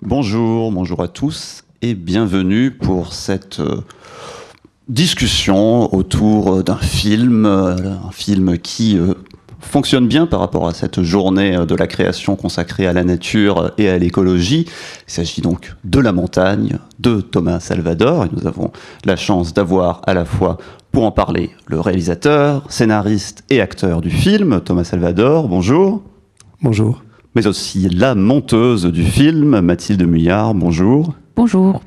Bonjour à tous et bienvenue pour cette discussion autour d'un film, qui fonctionne bien par rapport à cette journée de la création consacrée à la nature et à l'écologie. Il s'agit donc de La Montagne de Thomas Salvador et nous avons la chance d'avoir à la fois pour en parler le réalisateur, scénariste et acteur du film, Thomas Salvador. Bonjour. Bonjour. Mais aussi la monteuse du film, Mathilde Muillard. Bonjour. Bonjour.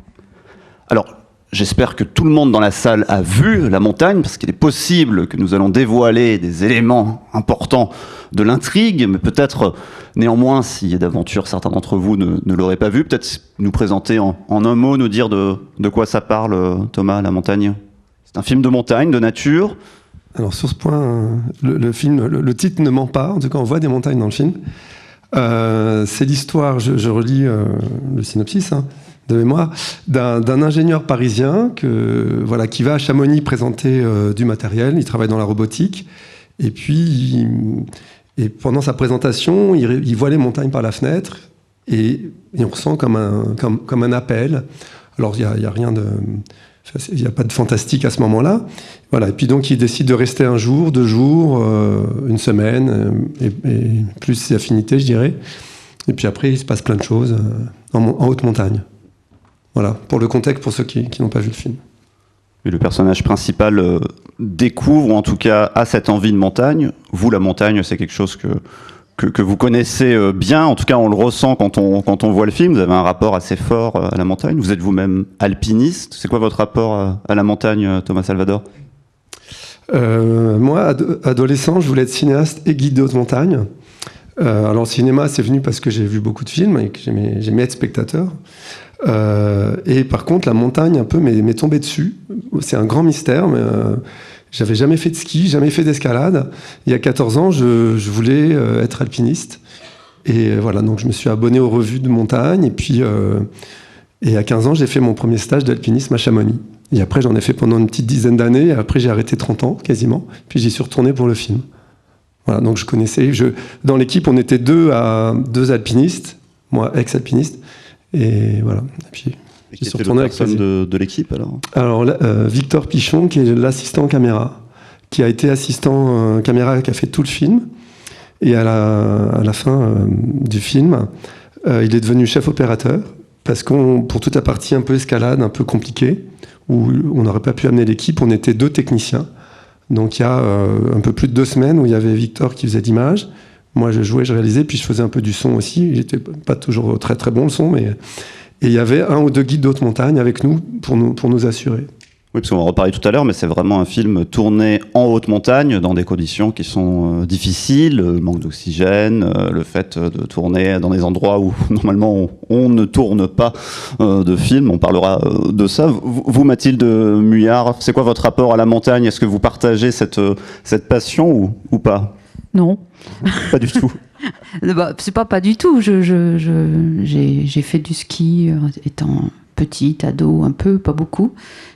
Alors, j'espère que tout le monde dans la salle a vu La Montagne, parce qu'il est possible que nous allons dévoiler des éléments importants de l'intrigue, mais peut-être, néanmoins, si d'aventure certains d'entre vous ne l'auraient pas vu, peut-être nous présenter en un mot, nous dire de quoi ça parle, Thomas, La Montagne. C'est un film de montagne, de nature. Alors sur ce point, le titre ne ment pas, en tout cas on voit des montagnes dans le film. C'est l'histoire, je relis le synopsis de mémoire, d'un ingénieur parisien qui va à Chamonix présenter du matériel. Il travaille dans la robotique et puis pendant sa présentation il voit les montagnes par la fenêtre et on ressent comme un appel. Alors il y a rien de... Il n'y a pas de fantastique à ce moment-là. Voilà. Et puis donc, il décide de rester un jour, 2 jours, une semaine, et plus ses affinités, je dirais. Et puis après, il se passe plein de choses en haute montagne. Voilà, pour le contexte, pour ceux qui n'ont pas vu le film. Et le personnage principal découvre, ou en tout cas a cette envie de montagne. Vous, la montagne, c'est quelque chose que vous connaissez bien, en tout cas on le ressent quand on voit le film. Vous avez un rapport assez fort à la montagne. Vous êtes vous-même alpiniste. C'est quoi votre rapport à la montagne, Thomas Salvador ? Moi, adolescent, je voulais être cinéaste et guide de haute montagne. Alors le cinéma, c'est venu parce que j'ai vu beaucoup de films et que j'aimais être spectateur. Et par contre, la montagne, un peu, m'est tombée dessus. C'est un grand mystère, mais... J'avais jamais fait de ski, jamais fait d'escalade. Il y a 14 ans, je voulais être alpiniste. Et voilà, donc je me suis abonné aux revues de montagne. Et puis, à 15 ans, j'ai fait mon premier stage d'alpinisme à Chamonix. Et après, j'en ai fait pendant une petite dizaine d'années. Et après, j'ai arrêté 30 ans, quasiment. Puis j'y suis retourné pour le film. Voilà, donc je connaissais... Dans l'équipe, on était 2 alpinistes. Moi, ex-alpiniste. Et voilà. Et puis... Et qui était la personne de l'équipe alors Victor Pichon, qui est l'assistant caméra, qui a été assistant caméra, qui a fait tout le film. Et à la fin du film, il est devenu chef opérateur, parce pour toute la partie un peu escalade, un peu compliquée, où on n'aurait pas pu amener l'équipe, on était 2 techniciens. Donc il y a un peu plus de 2 semaines où il y avait Victor qui faisait d'image. Moi je jouais, je réalisais, puis je faisais un peu du son aussi. J'étais pas toujours très très bon le son, mais... Et il y avait 1 ou 2 guides d'haute montagne avec nous pour nous assurer. Oui, parce qu'on va en reparler tout à l'heure, mais c'est vraiment un film tourné en haute montagne, dans des conditions qui sont difficiles, le manque d'oxygène, le fait de tourner dans des endroits où normalement on ne tourne pas de film. On parlera de ça. Vous, Mathilde Muillard, c'est quoi votre rapport à la montagne ? Est-ce que vous partagez cette passion ou pas ? Non. Pas du tout. C'est pas du tout. J'ai fait du ski étant petite, ado, un peu, pas beaucoup.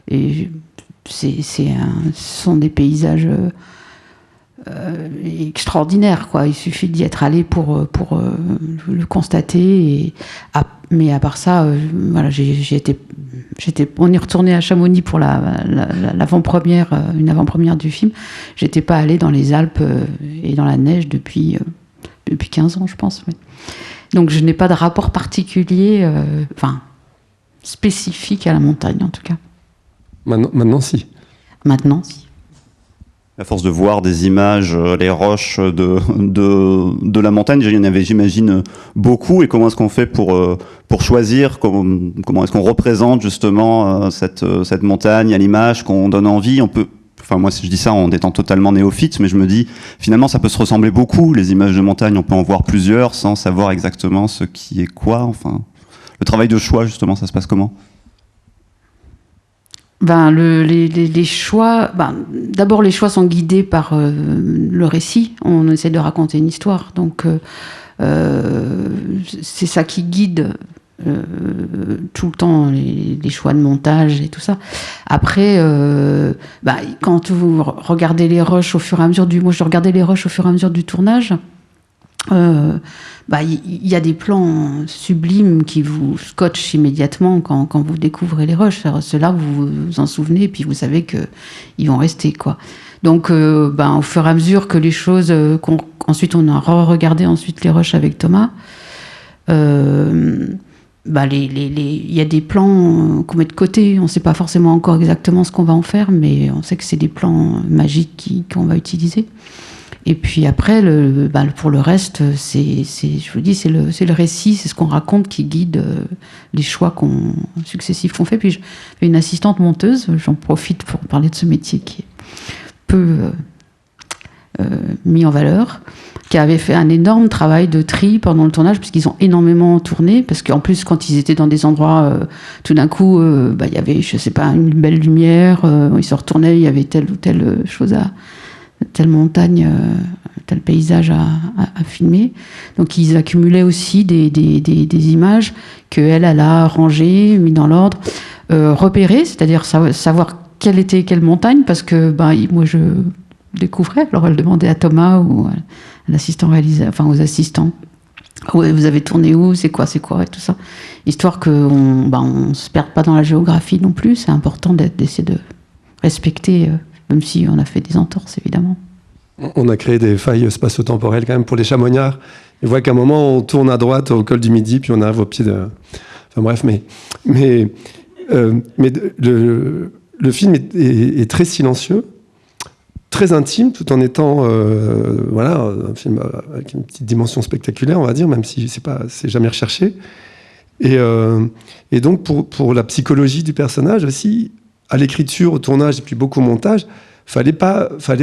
Et ce sont des paysages extraordinaires, quoi. Il suffit d'y être allé pour le constater. Mais à part ça, voilà, on est retourné à Chamonix pour l'avant-première, une avant-première du film. J'étais pas allée dans les Alpes et dans la neige depuis 15 ans, je pense. Oui. Donc je n'ai pas de rapport particulier, spécifique à la montagne, en tout cas. Maintenant, si. Maintenant, si. À force de voir des images, les roches de la montagne, il y en avait, j'imagine, beaucoup. Et comment est-ce qu'on fait pour choisir, comment est-ce qu'on représente justement cette montagne à l'image, qu'on donne envie ? Enfin, moi, si je dis ça en étant totalement néophyte, mais je me dis, finalement, ça peut se ressembler beaucoup, les images de montagne. On peut en voir plusieurs sans savoir exactement ce qui est quoi. Enfin, le travail de choix, justement, ça se passe comment ? Les choix... d'abord, les choix sont guidés par le récit. On essaie de raconter une histoire. Donc, c'est ça qui guide tout le temps les choix de montage et tout ça. Après, quand vous regardez les rushs au fur et à mesure moi je regardais les rushs au fur et à mesure du tournage, il y a des plans sublimes qui vous scotchent immédiatement quand vous découvrez les rushs. Ceux-là, vous vous en souvenez, et puis vous savez qu'ils vont rester, quoi. Donc, au fur et à mesure que les choses... ensuite, on a regardé ensuite les rushs avec Thomas. Il y a des plans qu'on met de côté. On ne sait pas forcément encore exactement ce qu'on va en faire, mais on sait que c'est des plans magiques qu'on va utiliser. Et puis après, pour le reste, je vous dis, c'est le récit, c'est ce qu'on raconte qui guide les choix successifs qu'on fait. Puis j'ai une assistante monteuse, j'en profite pour parler de ce métier qui est peu mis en valeur, qui avait fait un énorme travail de tri pendant le tournage, puisqu'ils ont énormément tourné, parce qu'en plus, quand ils étaient dans des endroits, tout d'un coup, il y avait, je sais pas, une belle lumière, ils se retournaient, il y avait telle ou telle chose telle montagne, tel paysage à filmer. Donc ils accumulaient aussi des images qu'elle a rangées, mis dans l'ordre, repérées, c'est-à-dire savoir quelle était quelle montagne, parce que moi je découvrais, alors elle demandait à Thomas ou à l'assistant réalisateur, enfin aux assistants, ouais, vous avez tourné où, c'est quoi, et tout ça, histoire qu'on se perde pas dans la géographie non plus. C'est important d'essayer de respecter, même si on a fait des entorses, évidemment. On a créé des failles spatio-temporelles quand même pour les chamonniards. Ils voient qu'à un moment, on tourne à droite au col du Midi, puis on arrive au pied de... Enfin bref, mais le film est très silencieux, très intime, tout en étant un film avec une petite dimension spectaculaire, on va dire, même si c'est jamais recherché. Et donc, pour la psychologie du personnage aussi, à l'écriture, au tournage et puis beaucoup au montage, fallait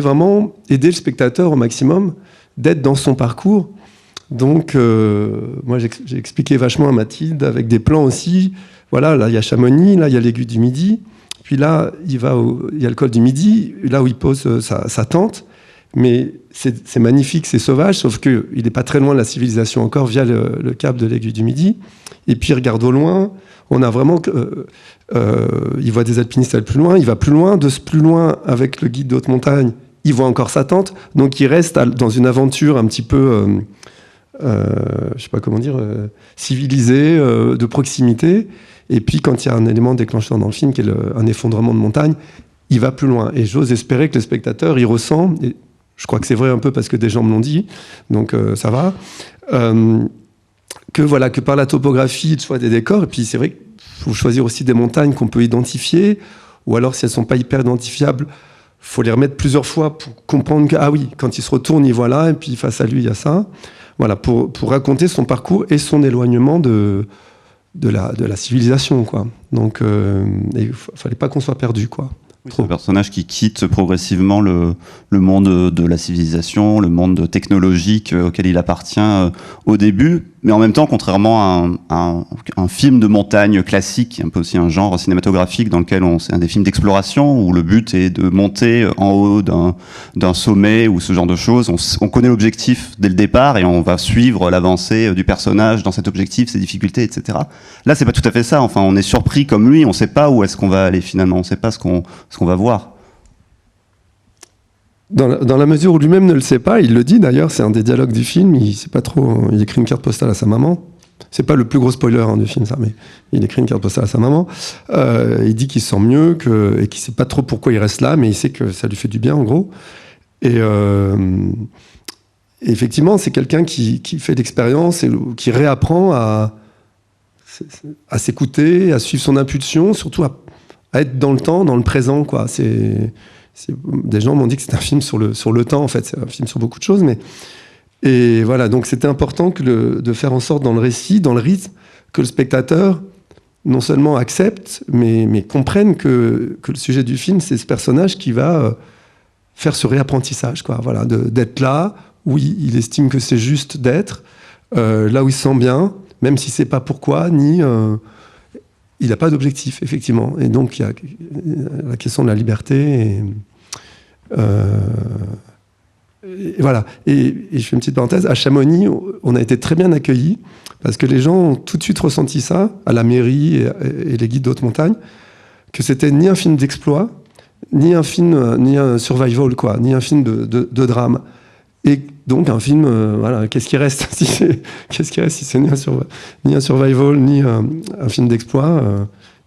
vraiment aider le spectateur au maximum, d'être dans son parcours. Donc, moi, j'ai expliqué vachement à Mathilde, avec des plans aussi. Voilà, là, il y a Chamonix, là, il y a l'aiguille du Midi. Puis là, il y a le col du Midi, là où il pose sa tente. Mais c'est magnifique, c'est sauvage, sauf qu'il n'est pas très loin de la civilisation encore, via le cap de l'aiguille du Midi. Et puis, il regarde au loin. On a vraiment... il voit des alpinistes aller plus loin, il va plus loin. De ce plus loin, avec le guide de haute montagne, il voit encore sa tente. Donc, il reste dans une aventure un petit peu... je sais pas comment dire, civilisée, de proximité. Et puis, quand il y a un élément déclencheur dans le film, qui est un effondrement de montagne, il va plus loin. Et j'ose espérer que le spectateur, il ressent, et je crois que c'est vrai un peu parce que des gens me l'ont dit, donc ça va, que par la topographie, le choix des décors, et puis c'est vrai qu'il faut choisir aussi des montagnes qu'on peut identifier, ou alors si elles sont pas hyper identifiables, faut les remettre plusieurs fois pour comprendre que, ah oui, quand il se retourne, il voit là, et puis face à lui, il y a ça. Voilà, pour raconter son parcours et son éloignement de la civilisation, quoi. Donc, il fallait pas qu'on soit perdu, quoi. Oui, c'est un personnage qui quitte progressivement le monde de la civilisation, le monde technologique auquel il appartient au début, mais en même temps, contrairement à un film de montagne classique, un peu aussi un genre cinématographique dans lequel c'est un des films d'exploration où le but est de monter en haut d'un sommet ou ce genre de choses. On connaît l'objectif dès le départ et on va suivre l'avancée du personnage dans cet objectif, ses difficultés, etc. Là, c'est pas tout à fait ça. Enfin, on est surpris comme lui, on sait pas où est-ce qu'on va aller finalement, on sait pas ce qu'on va voir. Dans la mesure où lui-même ne le sait pas, il le dit d'ailleurs, c'est un des dialogues du film, il sait pas trop, il écrit une carte postale à sa maman. C'est pas le plus gros spoiler du film, ça, mais il écrit une carte postale à sa maman. Il dit qu'il se sent mieux et qu'il sait pas trop pourquoi il reste là, mais il sait que ça lui fait du bien, en gros. Et effectivement, c'est quelqu'un qui fait l'expérience et qui réapprend à s'écouter, à suivre son impulsion, surtout à être dans le temps, dans le présent, quoi. Des gens m'ont dit que c'était un film sur le temps, en fait. C'est un film sur beaucoup de choses, mais... Et voilà, donc c'était important de faire en sorte dans le récit, dans le rythme, que le spectateur non seulement accepte, mais comprenne que le sujet du film, c'est ce personnage qui va faire ce réapprentissage, quoi. Voilà, d'être là où il estime que c'est juste d'être, là où il se sent bien, même si c'est pas pourquoi, ni... il n'a pas d'objectif, effectivement. Et donc, il y a la question de la liberté. Et voilà. Et je fais une petite parenthèse. À Chamonix, on a été très bien accueillis parce que les gens ont tout de suite ressenti ça, à la mairie et les guides d'haute montagne, que c'était ni un film d'exploit, ni un film, ni un survival, quoi, ni un film de drame. Et Donc un film, voilà, qu'est-ce qui reste si c'est ni un survival, ni un film d'exploit,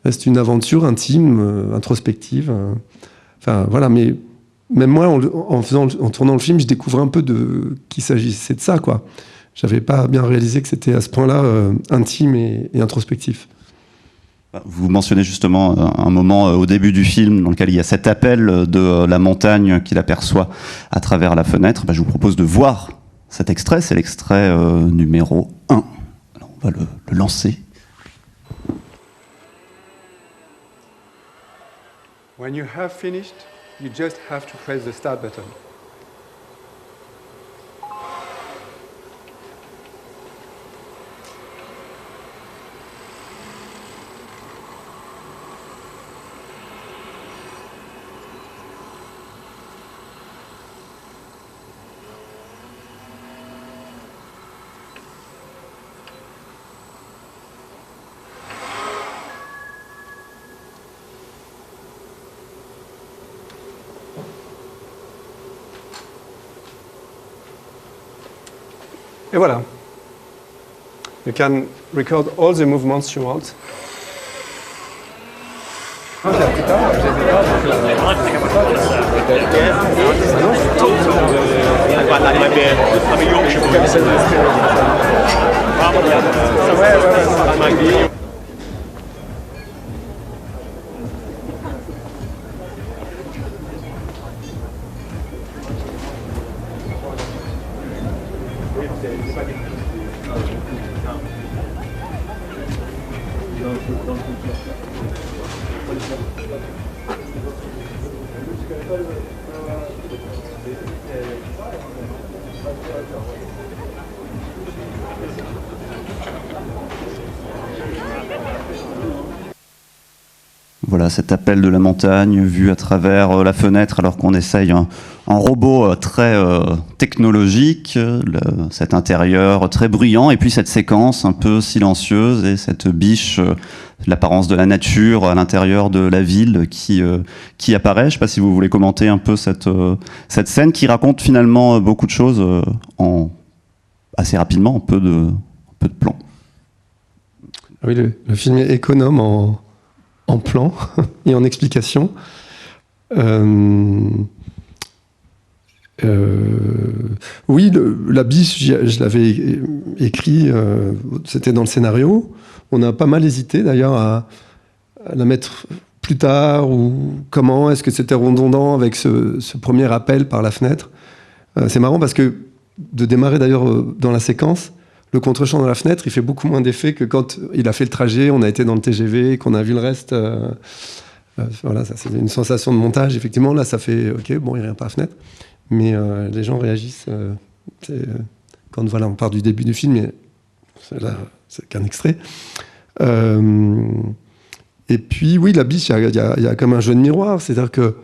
reste une aventure intime, introspective. Enfin voilà, mais même moi, en tournant le film, je découvre un peu qu'il s'agissait de ça, quoi. J'avais pas bien réalisé que c'était à ce point-là intime et introspectif. Vous mentionnez justement un moment au début du film dans lequel il y a cet appel de la montagne qu'il aperçoit à travers la fenêtre. Je vous propose de voir cet extrait, c'est l'extrait numéro 1. Alors on va le lancer. When you have finished, you just have to press the start button. Et voilà. You can record all the movements you want. Voilà cet appel de la montagne vu à travers la fenêtre alors qu'on essaye un robot très technologique, cet intérieur très bruyant et puis cette séquence un peu silencieuse et cette biche, l'apparence de la nature à l'intérieur de la ville qui apparaît. Je ne sais pas si vous voulez commenter un peu cette scène qui raconte finalement beaucoup de choses assez rapidement, en peu de plans. Oui, le film est économe en plan et en explication. Oui, la biche, je l'avais écrit, c'était dans le scénario. On a pas mal hésité d'ailleurs à la mettre plus tard ou comment, est-ce que c'était redondant avec ce premier appel par la fenêtre. C'est marrant parce que de démarrer d'ailleurs dans la séquence, le contre-champ dans la fenêtre, il fait beaucoup moins d'effet que quand il a fait le trajet, on a été dans le TGV, qu'on a vu le reste. Voilà, ça c'est une sensation de montage. Effectivement, là, ça fait OK, bon, il n'y a rien par la fenêtre. Mais les gens réagissent. Quand voilà, on part du début du film, et là, c'est qu'un extrait. Et puis, oui, la biche, il y a comme un jeu de miroir. C'est-à-dire que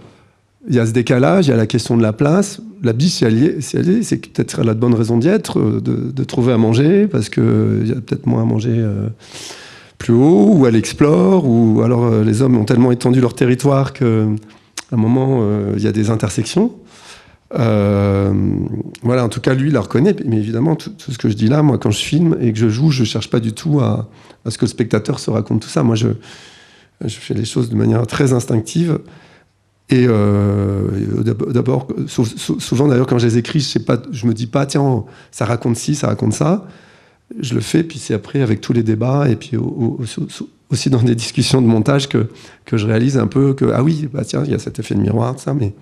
il y a ce décalage, il y a la question de la place. La biche, si elle y est, c'est peut-être elle a de bonnes raisons d'y être, de trouver à manger, parce qu'il y a peut-être moins à manger plus haut, ou elle explore, ou alors les hommes ont tellement étendu leur territoire qu'à un moment, il y a des intersections. Voilà, en tout cas, lui, il la reconnaît. Mais évidemment, tout ce que je dis là, moi, quand je filme et que je joue, je ne cherche pas du tout à ce que le spectateur se raconte tout ça. Moi, je fais les choses de manière très instinctive. Et d'abord, souvent d'ailleurs quand je les écris, je me dis pas tiens ça raconte ci, ça raconte ça. Je le fais, puis c'est après avec tous les débats et puis aussi dans des discussions de montage que je réalise un peu que ah oui bah tiens il y a cet effet de miroir ça, mais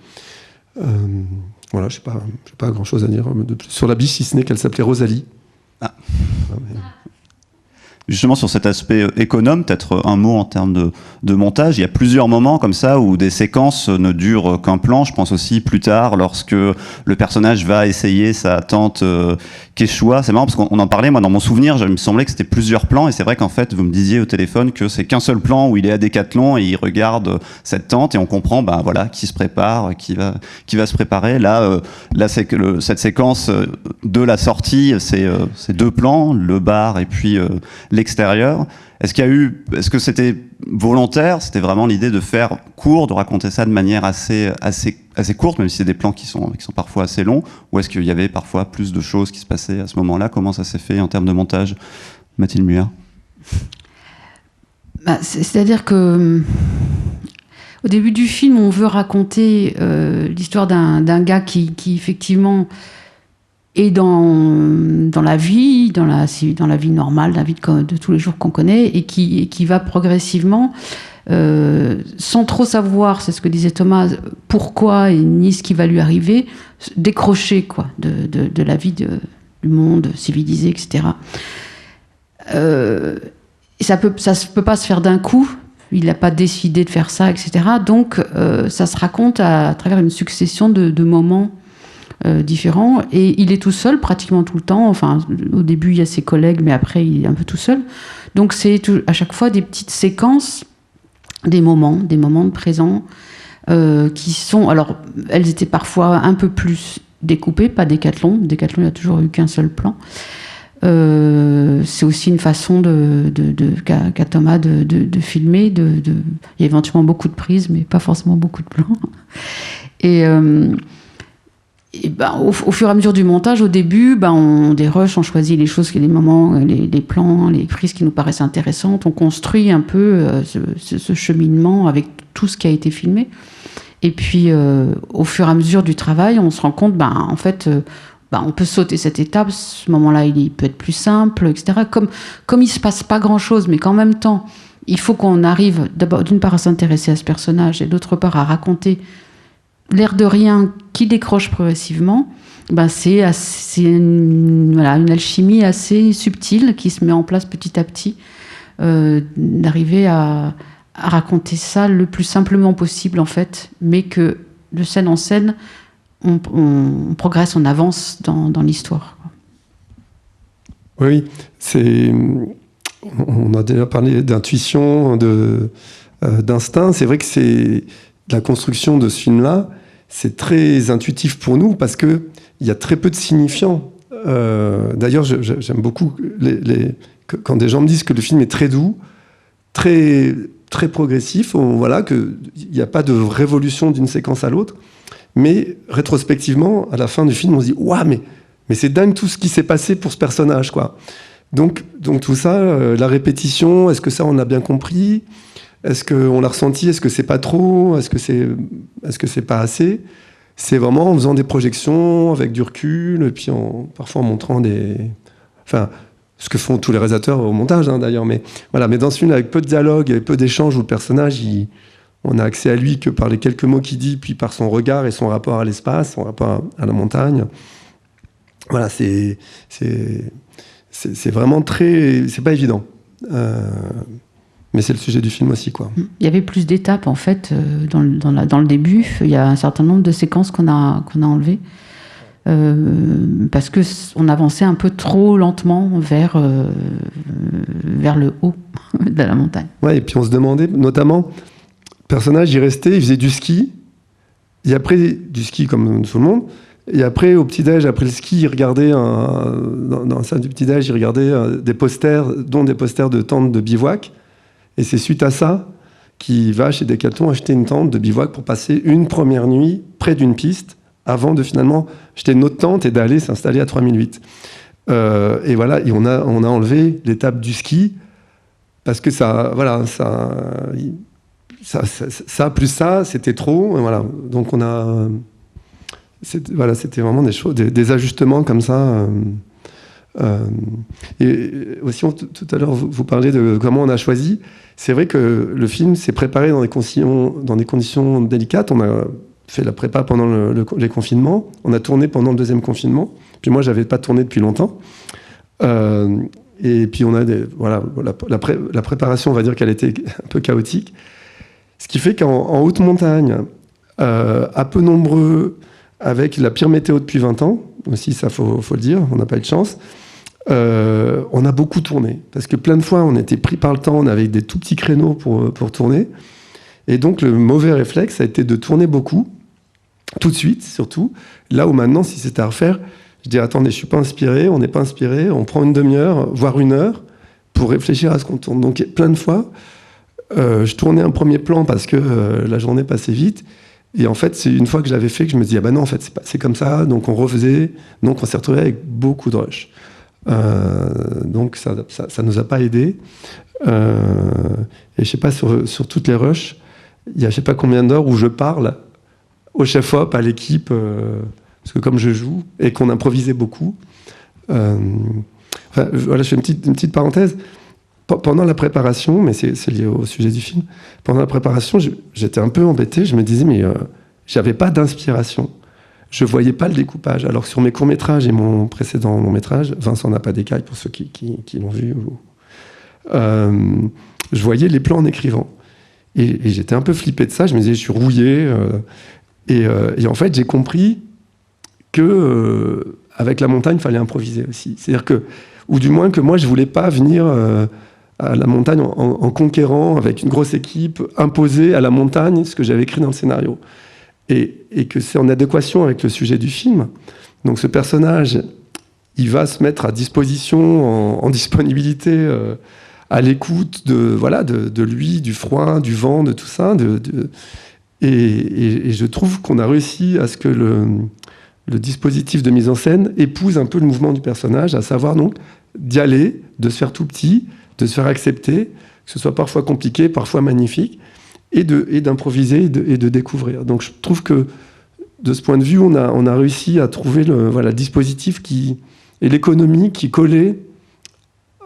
voilà j'ai pas grand chose à dire de plus sur la biche si ce n'est qu'elle s'appelait Rosalie. Ah. Justement, sur cet aspect économe, peut-être un mot en termes de montage. Il y a plusieurs moments comme ça où des séquences ne durent qu'un plan. Je pense aussi plus tard, lorsque le personnage va essayer sa tante Quechua. C'est marrant parce qu'on en parlait, moi, dans mon souvenir, il me semblait que c'était plusieurs plans. Et c'est vrai qu'en fait, vous me disiez au téléphone que c'est qu'un seul plan où il est à Décathlon et il regarde cette tante et on comprend, ben voilà, qui se prépare, qui va se préparer. Là, c'est que cette séquence de la sortie, c'est deux plans, le bar et puis l'extérieur. Est-ce que c'était volontaire, c'était vraiment l'idée de faire court, de raconter ça de manière assez courte, même si c'est des plans qui sont parfois assez longs, ou est-ce qu'il y avait parfois plus de choses qui se passaient à ce moment-là? Comment ça s'est fait en termes de montage, Mathilde Muir? C'est-à-dire que au début du film, on veut raconter l'histoire d'un gars qui effectivement est dans la vie, dans la vie normale, la vie de tous les jours qu'on connaît, et qui va progressivement, sans trop savoir, c'est ce que disait Thomas, pourquoi et ni ce qui va lui arriver, décrocher quoi, de la vie du monde civilisé, etc. Ça peut pas se faire d'un coup. Il n'a pas décidé de faire ça, etc. Donc, ça se raconte à travers une succession de moments différents. Et il est tout seul pratiquement tout le temps. Enfin, au début, il y a ses collègues, mais après, il est un peu tout seul. Donc, c'est à chaque fois des petites séquences, des moments de présent qui sont... Alors, elles étaient parfois un peu plus découpées, pas Décathlon. Décathlon, il n'y a toujours eu qu'un seul plan. C'est aussi une façon qu'a Thomas de filmer. Il y a éventuellement beaucoup de prises, mais pas forcément beaucoup de plans. Et au fur et à mesure du montage, au début, on dérush, on choisit les choses, les moments, les plans, les prises qui nous paraissent intéressantes. On construit un peu ce cheminement avec tout ce qui a été filmé. Et puis, au fur et à mesure du travail, on se rend compte, en fait... on peut sauter cette étape, ce moment-là il peut être plus simple, etc. Comme il ne se passe pas grand-chose, mais qu'en même temps, il faut qu'on arrive d'abord, d'une part à s'intéresser à ce personnage et d'autre part à raconter l'air de rien qui décroche progressivement, c'est une alchimie assez subtile qui se met en place petit à petit, d'arriver à raconter ça le plus simplement possible en fait, mais que de scène en scène, on progresse, on avance dans l'histoire. Oui, on a déjà parlé d'intuition, d'instinct. C'est vrai que c'est la construction de ce film-là, c'est très intuitif pour nous parce qu'il y a très peu de signifiants. D'ailleurs, j'aime beaucoup quand des gens me disent que le film est très doux, très, très progressif, qu'il n'y a pas de révolution d'une séquence à l'autre. Mais rétrospectivement, à la fin du film, on se dit « Waouh, mais c'est dingue tout ce qui s'est passé pour ce personnage, quoi. » Donc tout ça, la répétition, est-ce que ça, on l'a bien compris? Est-ce qu'on l'a ressenti? Est-ce que c'est pas trop? Est-ce que c'est pas assez? C'est vraiment en faisant des projections, avec du recul, et puis parfois en montrant Enfin, ce que font tous les réalisateurs au montage, d'ailleurs. Mais dans ce film, avec peu de dialogue et peu d'échanges, où le personnage, on a accès à lui que par les quelques mots qu'il dit, puis par son regard et son rapport à l'espace, son rapport à la montagne. Voilà, c'est vraiment très... C'est pas évident. Mais c'est le sujet du film aussi, quoi. Il y avait plus d'étapes, en fait, dans le début. Il y a un certain nombre de séquences qu'on a enlevées. Parce qu'on avançait un peu trop lentement vers le haut de la montagne. Ouais, et puis on se demandait, notamment... Le personnage, il restait, il faisait du ski. Et après, du ski comme tout le monde. Et après, au petit-déj, après le ski, il regardait, dans la salle du petit-déj, il regardait des posters, dont des posters de tentes de bivouac. Et c'est suite à ça qu'il va chez Decathlon acheter une tente de bivouac pour passer une première nuit près d'une piste, avant de finalement acheter une autre tente et d'aller s'installer à 3008. Et on a enlevé l'étape du ski, parce que ça plus ça, c'était trop. Voilà. Donc c'était vraiment des choses, des ajustements comme ça. Et aussi, tout à l'heure, vous parliez de comment on a choisi. C'est vrai que le film s'est préparé dans des conditions délicates. On a fait la prépa pendant les confinements. On a tourné pendant le deuxième confinement. Puis moi, j'avais pas tourné depuis longtemps. Et puis on a la préparation, on va dire qu'elle était un peu chaotique. Ce qui fait qu'en haute montagne, à peu nombreux, avec la pire météo depuis 20 ans, aussi ça faut le dire, on n'a pas eu de chance, on a beaucoup tourné. Parce que plein de fois, on était pris par le temps, on avait des tout petits créneaux pour tourner. Et donc le mauvais réflexe a été de tourner beaucoup, tout de suite surtout. Là où maintenant, si c'était à refaire, je dis attendez, je suis pas inspiré, on n'est pas inspiré, on prend une demi-heure, voire une heure, pour réfléchir à ce qu'on tourne. Donc plein de fois, Je tournais un premier plan parce que la journée passait vite. Et en fait, c'est une fois que je l'avais fait que je me dis, ah ben non, en fait, c'est comme ça. Donc on refaisait. Donc on s'est retrouvé avec beaucoup de rush. Donc ça nous a pas aidé. Et je sais pas, sur toutes les rushs, il y a je sais pas combien d'heures où je parle au chef-op, à l'équipe, parce que comme je joue et qu'on improvisait beaucoup. Voilà, je fais une petite parenthèse. Pendant la préparation, mais c'est lié au sujet du film, pendant la préparation, j'étais un peu embêté. Je me disais, mais j'avais pas d'inspiration. Je voyais pas le découpage. Alors que sur mes courts-métrages et mon précédent long-métrage, Vincent n'a pas d'écaille pour ceux qui l'ont vu, je voyais les plans en écrivant. Et j'étais un peu flippé de ça. Je me disais, je suis rouillé. Et en fait, j'ai compris que avec la montagne, il fallait improviser aussi. C'est-à-dire que, ou du moins que moi, je voulais pas venir à la montagne en conquérant avec une grosse équipe, imposer à la montagne ce que j'avais écrit dans le scénario. Et que c'est en adéquation avec le sujet du film. Donc ce personnage, il va se mettre à disposition, en disponibilité, à l'écoute de lui, du froid, du vent, de tout ça. Et je trouve qu'on a réussi à ce que le dispositif de mise en scène épouse un peu le mouvement du personnage, à savoir donc d'y aller, de se faire tout petit, de se faire accepter, que ce soit parfois compliqué, parfois magnifique, et d'improviser et de découvrir. Donc je trouve que de ce point de vue, on a réussi à trouver le dispositif et l'économie qui collait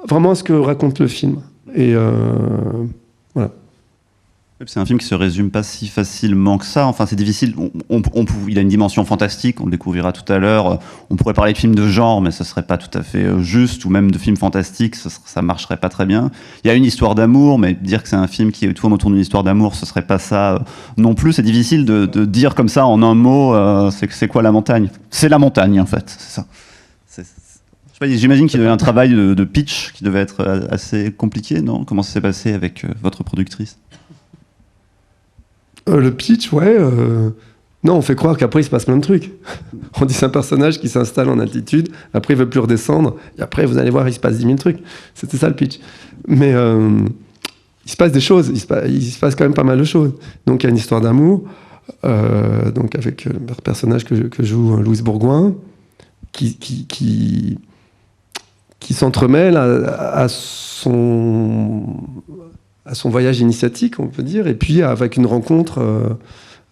vraiment à ce que raconte le film. Et voilà. C'est un film qui se résume pas si facilement que ça. Enfin, c'est difficile. Il a une dimension fantastique, on le découvrira tout à l'heure. On pourrait parler de films de genre, mais ce serait pas tout à fait juste, ou même de films fantastiques, ça marcherait pas très bien. Il y a une histoire d'amour, mais dire que c'est un film qui tourne autour d'une histoire d'amour, ce serait pas ça non plus. C'est difficile de dire comme ça en un mot, c'est quoi la montagne ? C'est la montagne, en fait, c'est ça. J'imagine qu'il y avait un travail de pitch qui devait être assez compliqué, non ? Comment ça s'est passé avec votre productrice ? Le pitch, ouais. Non, on fait croire qu'après il se passe plein de trucs. On dit c'est un personnage qui s'installe en altitude, après il veut plus redescendre, et après vous allez voir, il se passe 10 000 trucs. C'était ça le pitch. Mais il se passe des choses, il se passe quand même pas mal de choses. Donc il y a une histoire d'amour, donc avec le personnage que joue Louise Bourgoin, qui s'entremêle à son voyage initiatique, on peut dire, et puis avec une rencontre,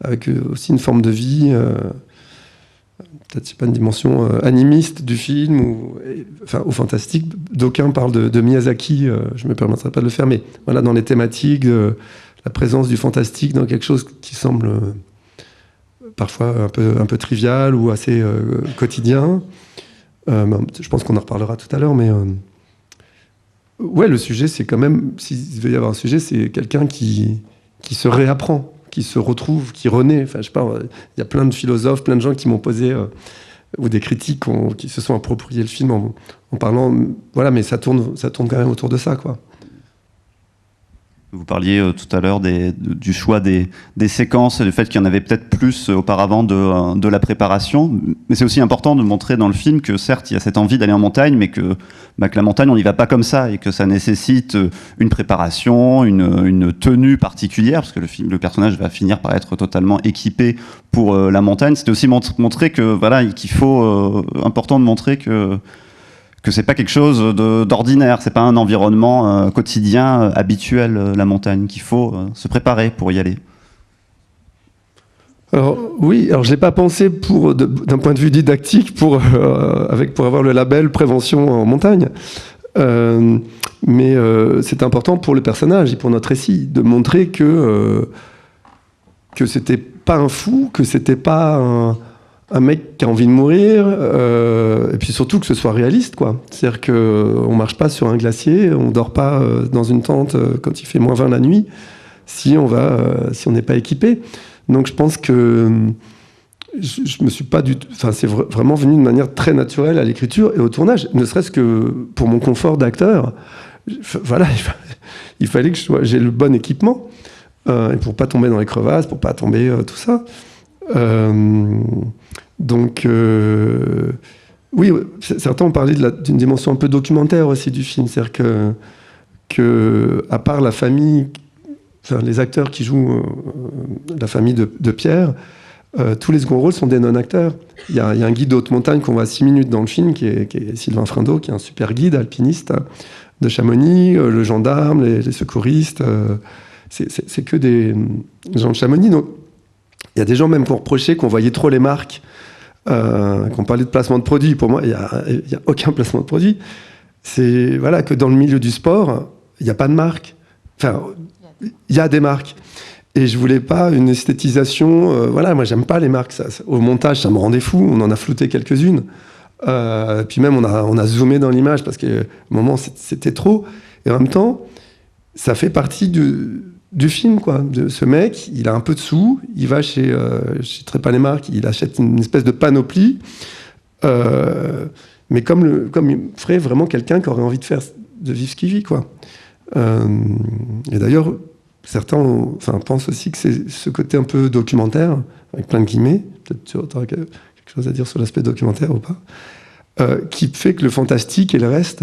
avec aussi une forme de vie, peut-être c'est pas une dimension animiste du film, ou fantastique. D'aucuns parlent de Miyazaki, je me permettrai pas de le faire, mais voilà, dans les thématiques, la présence du fantastique dans quelque chose qui semble parfois un peu trivial ou assez quotidien. Je pense qu'on en reparlera tout à l'heure, mais ouais, le sujet, c'est quand même, s'il devait y avoir un sujet, c'est quelqu'un qui se réapprend, qui se retrouve, qui renaît. Enfin, je sais pas, il y a plein de philosophes, plein de gens qui m'ont posé, ou des critiques qui se sont appropriés le film en parlant, voilà, mais ça tourne quand même autour de ça, quoi. Vous parliez tout à l'heure du choix des séquences et du fait qu'il y en avait peut-être plus auparavant de la préparation. Mais c'est aussi important de montrer dans le film que certes, il y a cette envie d'aller en montagne, mais que la montagne, on n'y va pas comme ça et que ça nécessite une préparation, une tenue particulière, parce que le personnage va finir par être totalement équipé pour la montagne. C'était aussi montrer que, voilà, qu'il faut, important de montrer que c'est pas quelque chose d'ordinaire, c'est pas un environnement quotidien, habituel, la montagne, qu'il faut se préparer pour y aller. Alors oui, je l'ai pas pensé d'un point de vue didactique pour avoir le label prévention en montagne, mais c'est important pour le personnage et pour notre récit de montrer que c'était pas un fou, que c'était pas un mec qui a envie de mourir, et puis surtout que ce soit réaliste, quoi. C'est-à-dire qu'on marche pas sur un glacier, on dort pas dans une tente quand il fait -20 la nuit, si on n'est pas équipé. Donc je pense que je me suis pas enfin c'est vraiment venu de manière très naturelle à l'écriture et au tournage, ne serait-ce que pour mon confort d'acteur. Voilà, il fallait que j'ai le bon équipement, et pour pas tomber dans les crevasses, pour pas tomber tout ça. Donc oui, certains ont parlé d'une dimension un peu documentaire aussi du film, c'est-à-dire que à part la famille enfin, les acteurs qui jouent la famille de Pierre, tous les seconds rôles sont des non-acteurs. Il y a un guide de haute montagne qu'on voit 6 minutes dans le film, qui est Sylvain Frindeau, qui est un super guide alpiniste de Chamonix, le gendarme, les secouristes, c'est que des gens de Chamonix. Donc, il y a des gens même qui ont reproché qu'on voyait trop les marques, qu'on parlait de placement de produits. Pour moi, il n'y a aucun placement de produit. C'est voilà, que dans le milieu du sport, il n'y a pas de marque. Enfin, il y a des marques. Et je voulais pas une esthétisation. Voilà, moi, j'aime pas les marques. Au montage, ça me rendait fou. On en a flouté quelques-unes. Puis même, on a zoomé dans l'image parce que au moment, c'était trop. Et en même temps, ça fait partie du film, quoi. De ce mec, il a un peu de sous, il va chez Trépas les marques, il achète une espèce de panoplie, mais comme il ferait vraiment quelqu'un qui aurait envie de vivre ce qu'il vit, quoi. Et d'ailleurs, certains pensent aussi que c'est ce côté un peu documentaire, avec plein de guillemets, peut-être tu auras quelque chose à dire sur l'aspect documentaire ou pas, qui fait que le fantastique et le reste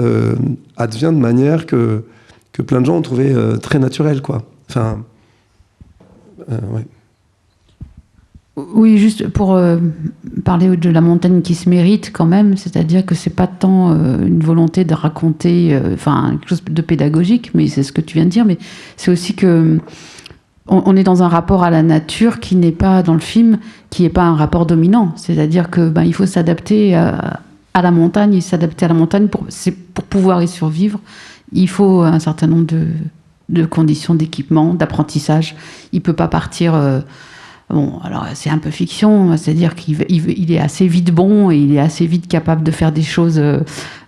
advient de manière que plein de gens ont trouvé très naturel, quoi. Enfin, ouais. Oui, juste pour parler de la montagne qui se mérite quand même, c'est-à-dire que c'est pas tant une volonté de raconter, quelque chose de pédagogique, mais c'est ce que tu viens de dire, mais c'est aussi que on est dans un rapport à la nature qui n'est pas dans le film, qui n'est pas un rapport dominant, c'est-à-dire que il faut s'adapter à la montagne, et s'adapter à la montagne pour pouvoir y survivre. Il faut un certain nombre de conditions d'équipement, d'apprentissage. Il peut pas partir. Bon, alors c'est un peu fiction, c'est-à-dire qu'il est assez vite bon et il est assez vite capable de faire des choses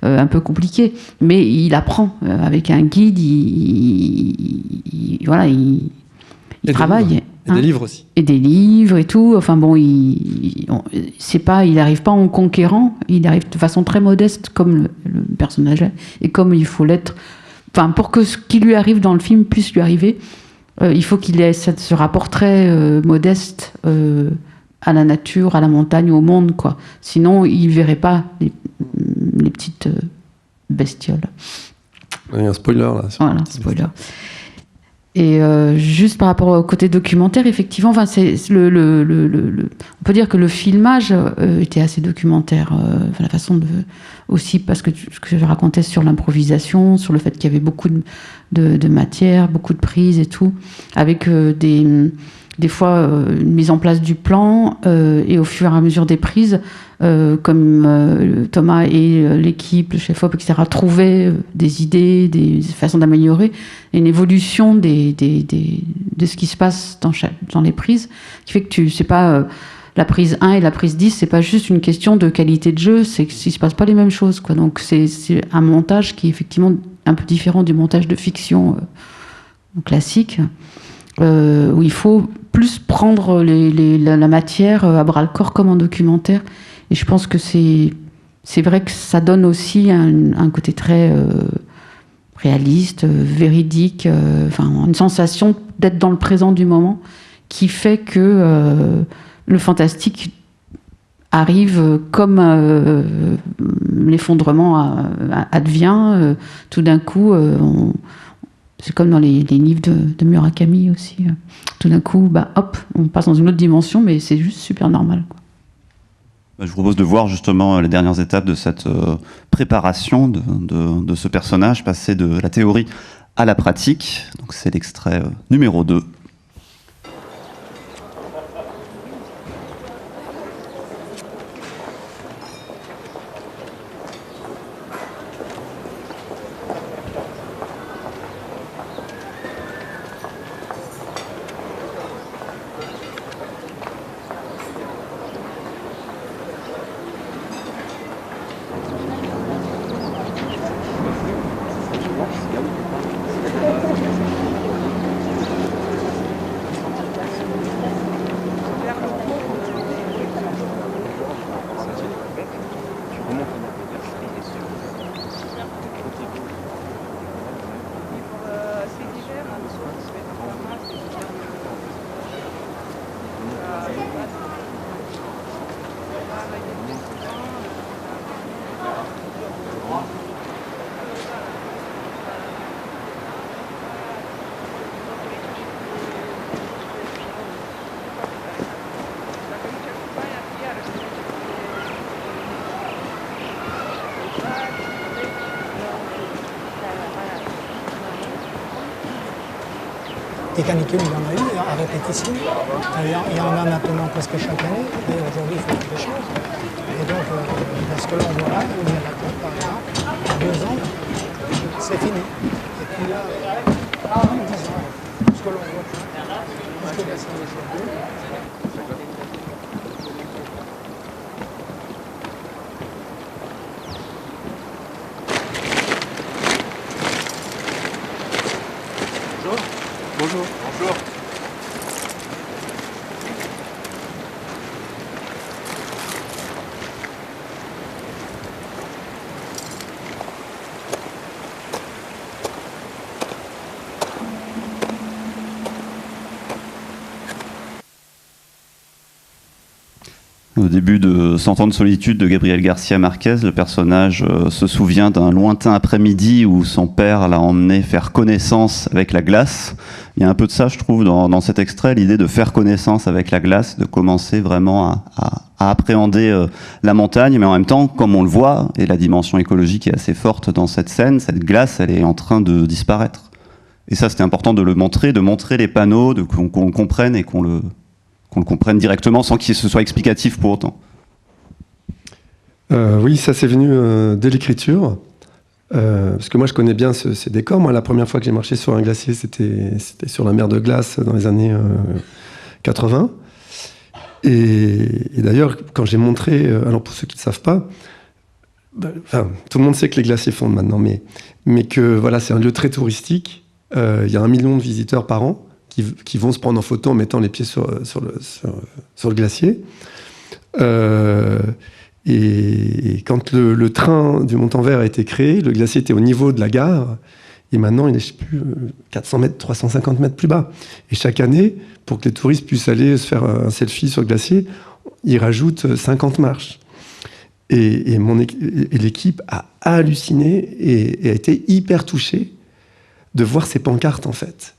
un peu compliquées. Mais il apprend avec un guide. Il travaille. Et des livres aussi. Et des livres et tout. Enfin bon, il n'arrive pas en conquérant. Il arrive de façon très modeste, comme le personnage est, et comme il faut l'être. Enfin, pour que ce qui lui arrive dans le film puisse lui arriver, il faut qu'il ait ce rapport très modeste à la nature, à la montagne, au monde, quoi. Sinon, il verrait pas les petites bestioles. Il y a un spoiler là. Voilà, spoiler. Et juste par rapport au côté documentaire, effectivement, on peut dire que le filmage était assez documentaire. La façon aussi, parce que ce que je racontais sur l'improvisation, sur le fait qu'il y avait beaucoup de matière, beaucoup de prises et tout, avec des fois une mise en place du plan et au fur et à mesure des prises, comme Thomas et l'équipe, le chef-op, etc., trouvaient des idées, des façons d'améliorer, et une évolution de ce qui se passe dans les prises, qui fait que c'est pas la prise 1 et la prise 10, c'est pas juste une question de qualité de jeu, c'est qu'il se passe pas les mêmes choses, quoi. Donc c'est un montage qui est effectivement un peu différent du montage de fiction classique, où il faut plus prendre la matière à bras-le-corps comme en documentaire. Et je pense que c'est vrai que ça donne aussi un côté très réaliste, véridique, une sensation d'être dans le présent du moment, qui fait que le fantastique arrive comme l'effondrement advient. Tout d'un coup, c'est comme dans les livres de Murakami aussi. Tout d'un coup, hop, on passe dans une autre dimension, mais c'est juste super normal, quoi. Je vous propose de voir justement les dernières étapes de cette préparation de ce personnage, passer de la théorie à la pratique. Donc c'est l'extrait numéro 2. Des canicules, il y en a eu à répétition. Il y en a maintenant presque chaque année. Et aujourd'hui, il faut faire des choses. Et donc, ce que l'on voit là, où il y a la cour par exemple, 2 ans, c'est fini. Et puis là, 10 ans, ce que l'on voit, ce que c'est les choses. Bonjour. Bonjour. Au début de 100 ans de solitude de Gabriel Garcia Marquez, le personnage se souvient d'un lointain après-midi où son père l'a emmené faire connaissance avec la glace. Il y a un peu de ça, je trouve, dans cet extrait, l'idée de faire connaissance avec la glace, de commencer vraiment à appréhender la montagne, mais en même temps, comme on le voit, et la dimension écologique est assez forte dans cette scène, cette glace, elle est en train de disparaître. Et ça, c'était important de le montrer, de montrer les panneaux, qu'on le comprenne et qu'on le comprenne directement sans qu'il se soit explicatif pour autant. Oui, ça c'est venu dès l'écriture, parce que moi je connais bien ces décors. Moi, la première fois que j'ai marché sur un glacier, c'était sur la mer de glace dans les années 80. Et d'ailleurs, quand j'ai montré, alors pour ceux qui ne savent pas, tout le monde sait que les glaciers fondent maintenant, mais que voilà, c'est un lieu très touristique. Il y a 1 million de visiteurs par an qui vont se prendre en photo en mettant les pieds sur le glacier. Et quand le train du Montanvert a été créé, le glacier était au niveau de la gare, et maintenant il est, je sais plus, 400 mètres, 350 mètres plus bas. Et chaque année, pour que les touristes puissent aller se faire un selfie sur le glacier, ils rajoutent 50 marches. Et l'équipe a halluciné et a été hyper touchée de voir ces pancartes, en fait.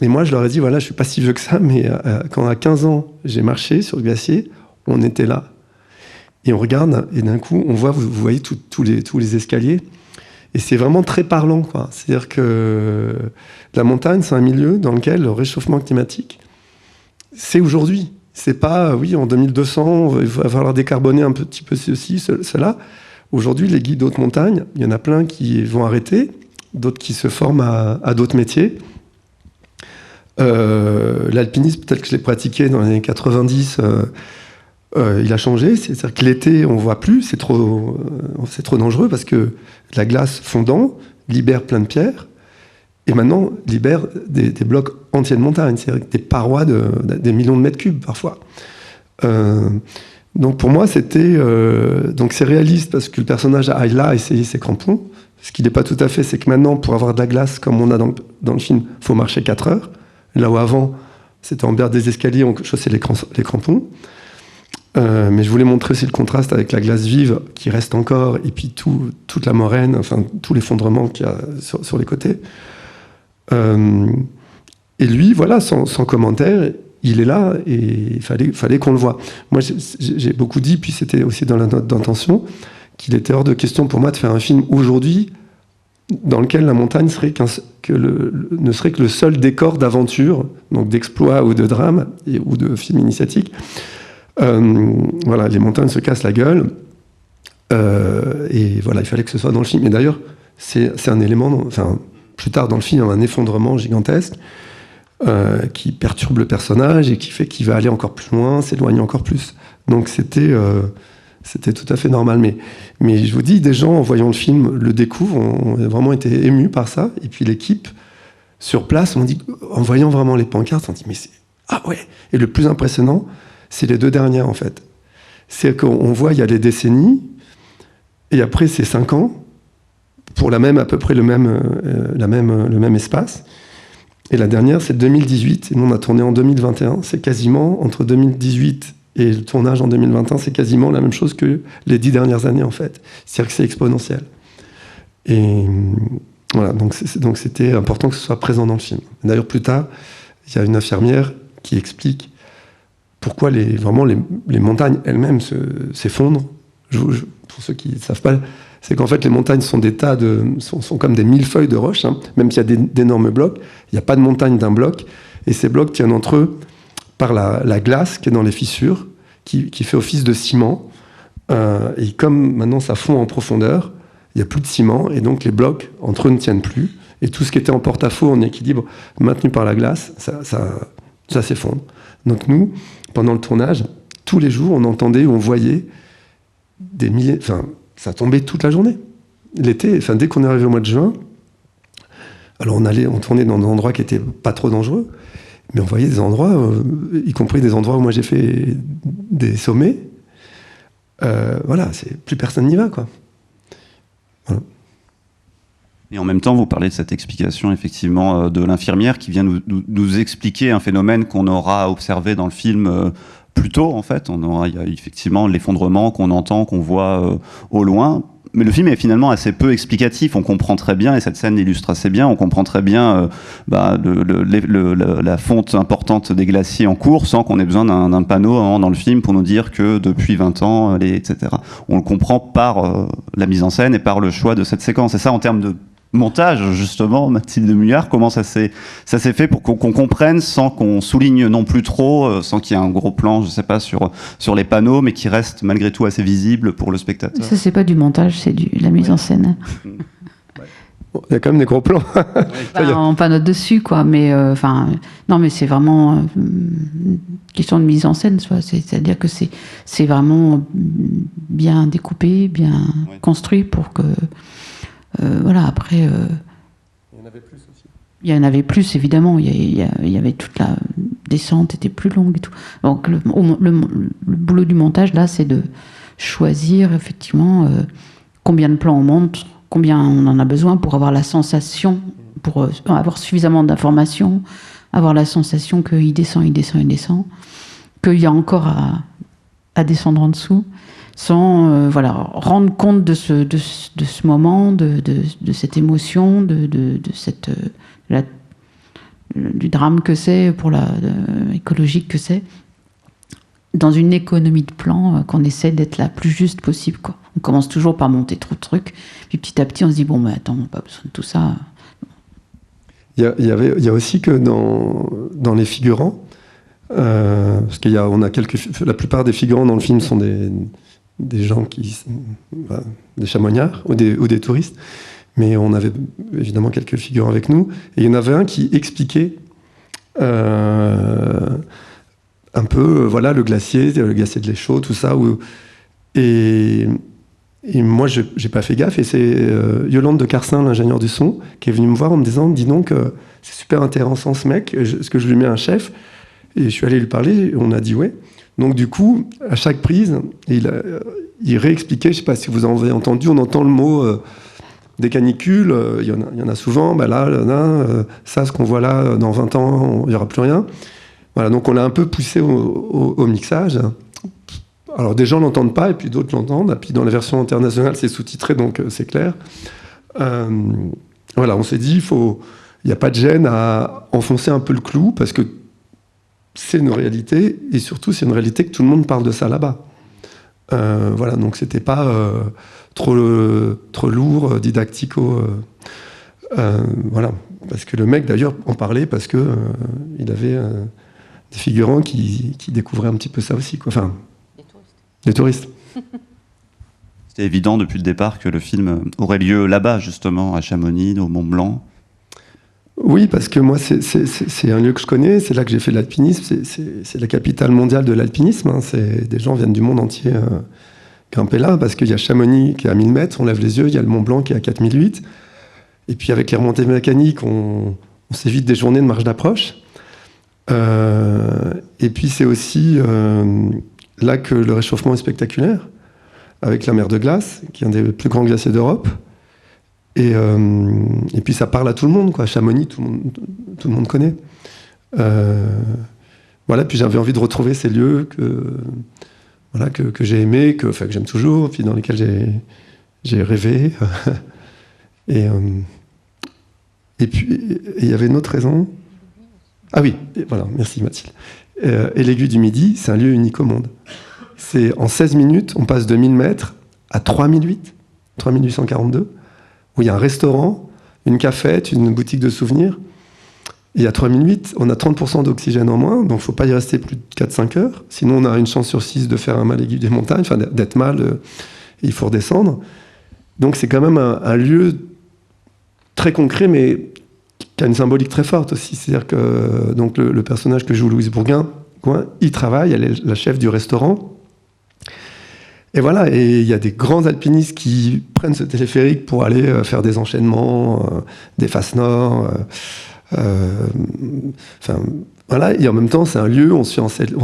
Et moi, je leur ai dit, voilà, je suis pas si vieux que ça, mais quand à 15 ans, j'ai marché sur le glacier, on était là. Et on regarde, et d'un coup, on voit, vous voyez tous les escaliers, et c'est vraiment très parlant, quoi. C'est-à-dire que la montagne, c'est un milieu dans lequel le réchauffement climatique, c'est aujourd'hui. C'est pas, oui, en 2200, il va falloir décarboner un petit peu ceci, cela. Aujourd'hui, les guides haute montagne, il y en a plein qui vont arrêter, d'autres qui se forment à d'autres métiers. L'alpinisme, tel que je l'ai pratiqué dans les années 90, il a changé. C'est-à-dire que l'été, on voit plus, c'est trop dangereux parce que la glace fondant libère plein de pierres et maintenant libère des blocs entiers de montagne, c'est-à-dire des parois des millions de mètres cubes parfois. Donc pour moi, donc c'est réaliste parce que le personnage aille là essayer ses crampons. Ce qu'il n'est pas tout à fait, c'est que maintenant, pour avoir de la glace comme on a dans le film, il faut marcher 4 heures. Là où avant, c'était en berne des escaliers, on chaussait les crampons. Mais je voulais montrer aussi le contraste avec la glace vive qui reste encore, et puis toute la moraine, enfin tout l'effondrement qu'il y a sur les côtés. Et lui, voilà, sans commentaire, il est là et il fallait qu'on le voie. Moi, j'ai beaucoup dit, puis c'était aussi dans la note d'intention, qu'il était hors de question pour moi de faire un film aujourd'hui dans lequel la montagne ne serait que le seul décor d'aventure, donc d'exploit ou de drame, ou de film initiatique. Voilà, les montagnes se cassent la gueule, et voilà, il fallait que ce soit dans le film. Et d'ailleurs, c'est un élément, enfin, plus tard dans le film, un effondrement gigantesque qui perturbe le personnage et qui fait qu'il va aller encore plus loin, s'éloigner encore plus. Donc c'était tout à fait normal. Mais je vous dis, des gens, en voyant le film, le découvrent, ont vraiment été émus par ça. Et puis l'équipe, sur place, on dit, en voyant vraiment les pancartes, on dit, mais c'est... Ah ouais. Et le plus impressionnant, c'est les 2 dernières, en fait. C'est qu'on voit, il y a les décennies, et après, c'est 5 ans, pour à peu près le même espace. Et la dernière, c'est 2018, et nous, on a tourné en 2021. C'est quasiment, entre 2018 et le tournage en 2021, c'est quasiment la même chose que les 10 dernières années, en fait. C'est-à-dire que c'est exponentiel. Et voilà, donc c'était important que ce soit présent dans le film. D'ailleurs, plus tard, il y a une infirmière qui explique pourquoi les montagnes elles-mêmes s'effondrent. Pour ceux qui ne savent pas, c'est qu'en fait, les montagnes sont sont comme des millefeuilles de roches, hein. Même s'il y a d'énormes blocs, il n'y a pas de montagne d'un bloc. Et ces blocs tiennent entre eux par la glace qui est dans les fissures, qui fait office de ciment. Et comme maintenant ça fond en profondeur, il n'y a plus de ciment, et donc les blocs entre eux ne tiennent plus. Et tout ce qui était en porte-à-faux, en équilibre, maintenu par la glace, ça s'effondre. Donc nous, pendant le tournage, tous les jours, on entendait ou on voyait des milliers... Enfin, ça tombait toute la journée. L'été, enfin, dès qu'on est arrivé au mois de juin, alors on tournait dans des endroits qui n'étaient pas trop dangereux, mais on voyait des endroits, y compris des endroits où moi j'ai fait des sommets. Voilà, plus personne n'y va, quoi. Voilà. Et en même temps, vous parlez de cette explication, effectivement, de l'infirmière qui vient nous expliquer un phénomène qu'on aura observé dans le film plus tôt, en fait. Il y a effectivement l'effondrement qu'on entend, qu'on voit au loin. Mais le film est finalement assez peu explicatif. On comprend très bien, et cette scène l'illustre assez bien, on comprend très bien la fonte importante des glaciers en cours sans qu'on ait besoin d'un panneau dans le film pour nous dire que depuis 20 ans, etc. On le comprend par la mise en scène et par le choix de cette séquence. Et ça, en termes de montage, justement, Mathilde Muillard, comment ça s'est fait pour qu'on comprenne sans qu'on souligne non plus trop, sans qu'il y ait un gros plan, je sais pas, sur les panneaux, mais qui reste malgré tout assez visible pour le spectateur. Ça, c'est pas du montage, c'est de la mise en scène. Il y a quand même des gros plans. On pas note dessus, quoi, mais non, mais c'est vraiment une question de mise en scène, c'est-à-dire que c'est vraiment bien découpé, bien construit pour que voilà, après... Il y en avait plus aussi. Il y en avait plus, évidemment. Il y avait toute la descente était plus longue et tout. Donc le boulot du montage, là, c'est de choisir, effectivement, combien de plans on monte, combien on en a besoin pour avoir la sensation, pour avoir suffisamment d'informations, avoir la sensation qu'il descend, qu'il y a encore à descendre en dessous, sans rendre compte de ce moment, de cette émotion, de cette du drame que c'est pour écologique que c'est, dans une économie de plan qu'on essaie d'être la plus juste possible, quoi. On commence toujours par monter trop de trucs, puis petit à petit on se dit bon, mais attends, on n'a pas besoin de tout ça. Il y a aussi que dans les figurants, parce la plupart des figurants dans le film sont des gens des chamonnières ou des touristes, mais on avait évidemment quelques figurants avec nous, et il y en avait un qui expliquait un peu le glacier de l'Échaud, tout ça, et moi j'ai pas fait gaffe, et c'est Yolande de Carcin, l'ingénieur du son, qui est venue me voir en me disant, dis donc, c'est super intéressant ce mec, est-ce que je lui mets un chef? Et je suis allé lui parler, et on a dit ouais. Donc du coup, à chaque prise, il réexpliquait, je ne sais pas si vous en avez entendu, on entend le mot des canicules, il y en a souvent, ça, ce qu'on voit là, dans 20 ans, il n'y aura plus rien. Voilà, donc on l'a un peu poussé au mixage. Alors des gens ne l'entendent pas, et puis d'autres l'entendent, et puis dans la version internationale, c'est sous-titré, donc c'est clair. Voilà, on s'est dit, il n'y a pas de gêne à enfoncer un peu le clou, parce que c'est une réalité, et surtout c'est une réalité que tout le monde parle de ça là-bas. Voilà, donc c'était pas trop lourd, didactico. Voilà, parce que le mec d'ailleurs en parlait parce que il avait des figurants qui découvraient un petit peu ça aussi, quoi. Enfin, des touristes. C'était évident depuis le départ que le film aurait lieu là-bas, justement, à Chamonix, au Mont Blanc. Oui, parce que moi, c'est un lieu que je connais, c'est là que j'ai fait de l'alpinisme, c'est la capitale mondiale de l'alpinisme, hein. Des gens viennent du monde entier grimper là, parce qu'il y a Chamonix qui est à 1000 mètres, on lève les yeux, il y a le Mont Blanc qui est à 4008, et puis avec les remontées mécaniques, on s'évite des journées de marche d'approche. Et puis c'est aussi là que le réchauffement est spectaculaire, avec la mer de glace, qui est un des plus grands glaciers d'Europe. Et puis ça parle à tout le monde, quoi. Chamonix, tout le monde connaît. Voilà, puis j'avais envie de retrouver ces lieux que j'ai aimés, que j'aime toujours, puis dans lesquels j'ai rêvé. Et puis il y avait une autre raison. Ah oui, voilà, merci Mathilde. Et l'Aiguille du Midi, c'est un lieu unique au monde. En 16 minutes, on passe de 1000 mètres à 3008. 3842, où il y a un restaurant, une cafette, une boutique de souvenirs. Et à 3008, on a 30% d'oxygène en moins, donc il ne faut pas y rester plus de 4-5 heures. Sinon, on a une chance sur 6 de faire un mal aigu des montagnes, enfin d'être mal, il faut redescendre. Donc c'est quand même un lieu très concret, mais qui a une symbolique très forte aussi. C'est-à-dire que donc le personnage que joue Louise Bourguin, il travaille, elle est la chef du restaurant. Et voilà, et il y a des grands alpinistes qui prennent ce téléphérique pour aller faire des enchaînements, des faces nord. Enfin, voilà, et en même temps, c'est un lieu, on se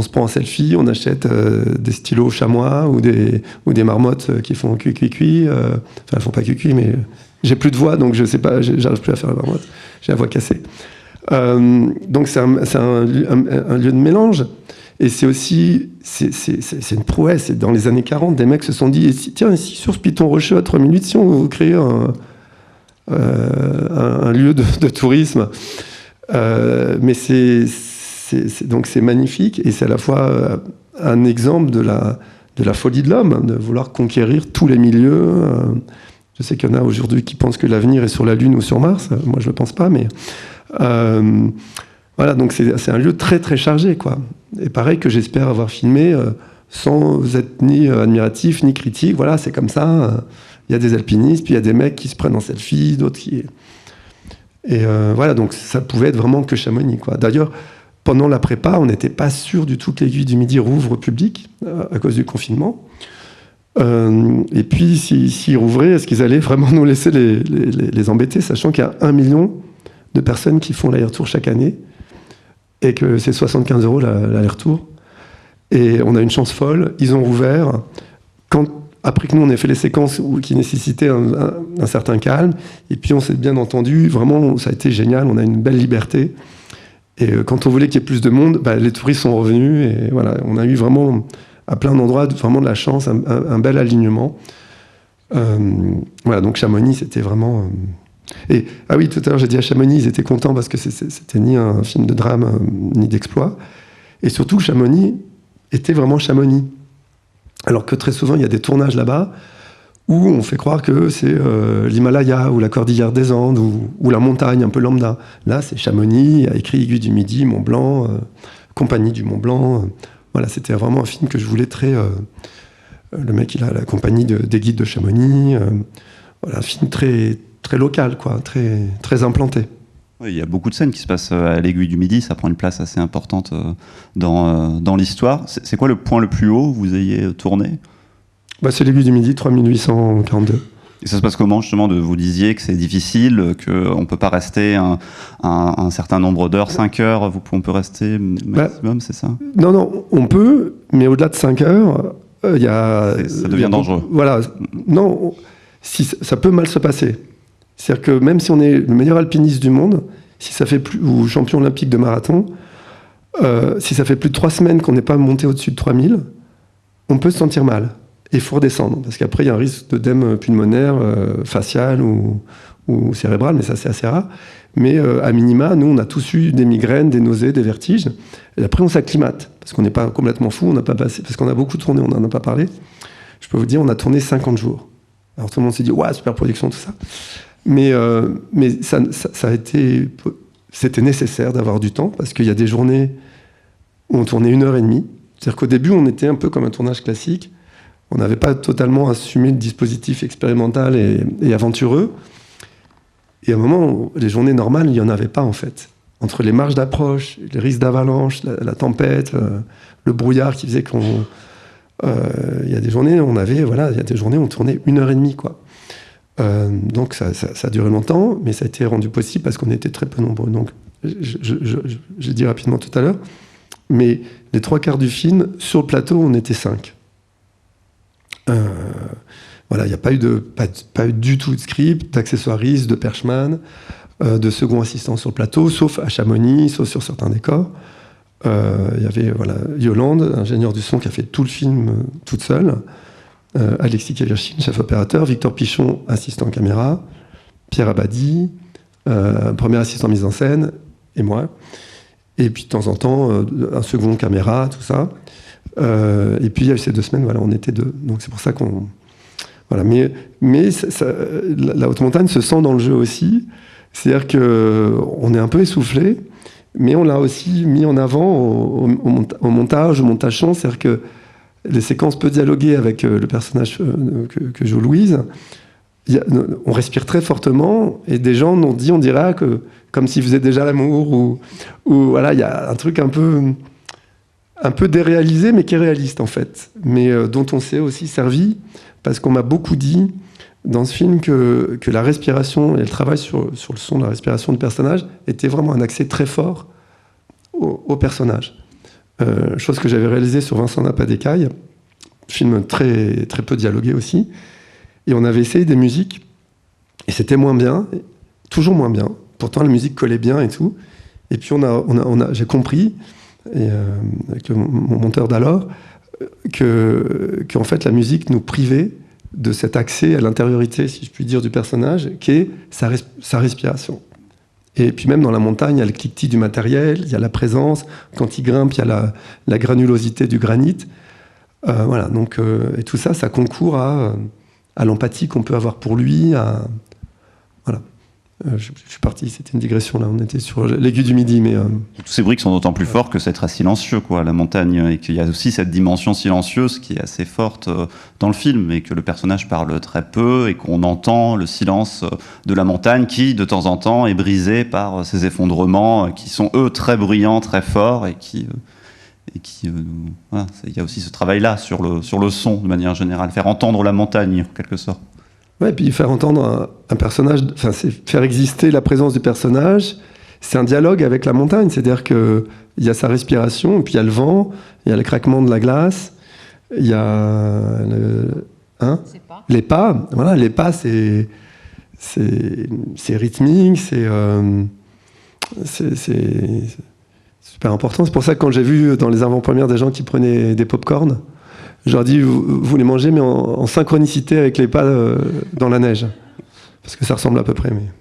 prend en selfie, on achète des stylos chamois ou des marmottes qui font cuit. Enfin, elles font pas cuit, mais j'ai plus de voix, donc je sais pas, j'arrive plus à faire la marmotte. J'ai la voix cassée. Donc c'est un lieu de mélange. Et c'est aussi, c'est une prouesse. Et dans les années 40, des mecs se sont dit, tiens, si sur ce piton rocheux à 3008, si on créait un lieu de tourisme. Mais donc c'est magnifique, et c'est à la fois un exemple de la folie de l'homme, de vouloir conquérir tous les milieux. Je sais qu'il y en a aujourd'hui qui pensent que l'avenir est sur la Lune ou sur Mars. Moi, je ne le pense pas, mais... voilà, donc c'est un lieu très très chargé, quoi. Et pareil que j'espère avoir filmé sans être ni admiratif ni critique. Voilà, c'est comme ça. Il y a des alpinistes, puis il y a des mecs qui se prennent en selfie, d'autres qui... Et voilà, donc ça pouvait être vraiment que Chamonix, quoi. D'ailleurs, pendant la prépa, on n'était pas sûr du tout que l'Aiguille du Midi rouvre au public à cause du confinement. Et puis, s'ils rouvraient, est-ce qu'ils allaient vraiment nous laisser les embêter, sachant qu'il y a 1 million de personnes qui font l'aller-retour chaque année, et que c'est 75 € l'aller-retour. Et on a une chance folle, ils ont rouvert. Après que nous, on ait fait les séquences qui nécessitaient un certain calme, et puis on s'est bien entendu, vraiment, ça a été génial, on a une belle liberté. Et quand on voulait qu'il y ait plus de monde, les touristes sont revenus, et voilà, on a eu vraiment, à plein d'endroits, vraiment de la chance, un bel alignement. Voilà, donc Chamonix, c'était vraiment... Et, ah oui, tout à l'heure j'ai dit à Chamonix, ils étaient contents parce que c'était ni un film de drame ni d'exploit. Et surtout, Chamonix était vraiment Chamonix. Alors que très souvent, il y a des tournages là-bas où on fait croire que c'est l'Himalaya ou la Cordillère des Andes ou la montagne un peu lambda. Là, c'est Chamonix, il y a écrit Aiguille du Midi, Mont Blanc, Compagnie du Mont Blanc. Voilà, c'était vraiment un film que je voulais très... le mec, il a la compagnie des guides de Chamonix. Voilà, un film très... très local, quoi, très, très implanté. Oui, il y a beaucoup de scènes qui se passent à l'Aiguille du Midi, ça prend une place assez importante dans l'histoire. C'est quoi le point le plus haut que vous ayez tourné ? C'est l'Aiguille du Midi, 3842. Et ça se passe comment, justement, vous disiez que c'est difficile, qu'on ne peut pas rester un certain nombre d'heures, 5 heures, on peut rester maximum, c'est ça ? Non, on peut, mais au-delà de 5 heures, il y a... Ça devient dangereux. Voilà, non, ça peut mal se passer. C'est-à-dire que même si on est le meilleur alpiniste du monde, si ça fait ou champion olympique de marathon, si ça fait plus de 3 semaines qu'on n'est pas monté au-dessus de 3000, on peut se sentir mal. Et il faut redescendre, parce qu'après, il y a un risque d'œdème pulmonaire, facial ou cérébral, mais ça, c'est assez rare. Mais à minima, nous, on a tous eu des migraines, des nausées, des vertiges. Et après, on s'acclimate, parce qu'on n'est pas complètement fou, on n'a pas passé, parce qu'on a beaucoup tourné, on n'en a pas parlé. Je peux vous dire, on a tourné 50 jours. Alors tout le monde s'est dit, ouais, super production, tout ça. Mais ça a été... C'était nécessaire d'avoir du temps, parce qu'il y a des journées où on tournait 1h30. C'est-à-dire qu'au début, on était un peu comme un tournage classique. On n'avait pas totalement assumé le dispositif expérimental et aventureux. Et à un moment, les journées normales, il n'y en avait pas, en fait. Entre les marges d'approche, les risques d'avalanche, la tempête, le brouillard qui faisait qu'on... Il y a des journées, on tournait 1h30, quoi. Donc ça a duré longtemps, mais ça a été rendu possible parce qu'on était très peu nombreux. Donc, j'ai dit rapidement tout à l'heure, mais les 3/4 du film, sur le plateau, on était 5. Voilà, il n'y a pas eu du tout de script, d'accessoiristes, de perchman, de second assistant sur le plateau, sauf à Chamonix, sauf sur certains décors. Il y avait Yolande, ingénieure du son, qui a fait tout le film toute seule. Alexis Kavirchine, chef opérateur, Victor Pichon, assistant caméra, Pierre Abadi, premier assistant mise en scène, et moi. Et puis de temps en temps, un second caméra, tout ça. Et puis il y a eu ces 2 semaines, on était 2. Donc c'est pour ça qu'on Voilà, mais la haute montagne se sent dans le jeu aussi. C'est-à-dire qu'on est un peu essoufflé, mais on l'a aussi mis en avant au montage son. C'est-à-dire que les séquences peu dialoguées avec le personnage que joue Louise, on respire très fortement, et des gens nous dit, on dirait que comme s'ils faisaient déjà l'amour, ou voilà, il y a un truc un peu déréalisé, mais qui est réaliste en fait, mais dont on s'est aussi servi, parce qu'on m'a beaucoup dit dans ce film que la respiration et le travail sur le son de la respiration du personnage était vraiment un accès très fort au personnage. Chose que j'avais réalisée sur Vincent Nappa d'Écaille, film très, très peu dialogué aussi, et on avait essayé des musiques, et c'était moins bien, toujours moins bien. Pourtant, la musique collait bien et tout. Et puis, j'ai compris, avec mon monteur d'alors, qu'en fait, la musique nous privait de cet accès à l'intériorité, si je puis dire, du personnage, qui est sa respiration. Et puis même dans la montagne, il y a le cliquetis du matériel, il y a la présence. Quand il grimpe, il y a la granulosité du granit. Voilà, donc, et tout ça, ça concourt à l'empathie qu'on peut avoir pour lui. Voilà. Je suis parti, c'était une digression là, on était sur l'aigu du midi, mais... Tous ces briques sont d'autant plus forts que c'est très silencieux, quoi, la montagne, et qu'il y a aussi cette dimension silencieuse qui est assez forte dans le film, et que le personnage parle très peu, et qu'on entend le silence de la montagne qui, de temps en temps, est brisé par ces effondrements qui sont, eux, très bruyants, très forts, et qui voilà, il y a aussi ce travail-là sur le son, de manière générale, faire entendre la montagne, en quelque sorte. Ouais, et puis faire entendre un personnage, enfin, c'est faire exister la présence du personnage, c'est un dialogue avec la montagne, c'est-à-dire qu'il y a sa respiration, et puis il y a le vent, il y a le craquement de la glace, il y a les pas. Voilà, les pas, c'est rythmique, c'est super important. C'est pour ça que quand j'ai vu dans les avant-premières des gens qui prenaient des pop-corn, je leur dis, vous les mangez, mais en synchronicité avec les pas dans la neige. Parce que ça ressemble à peu près. Mais...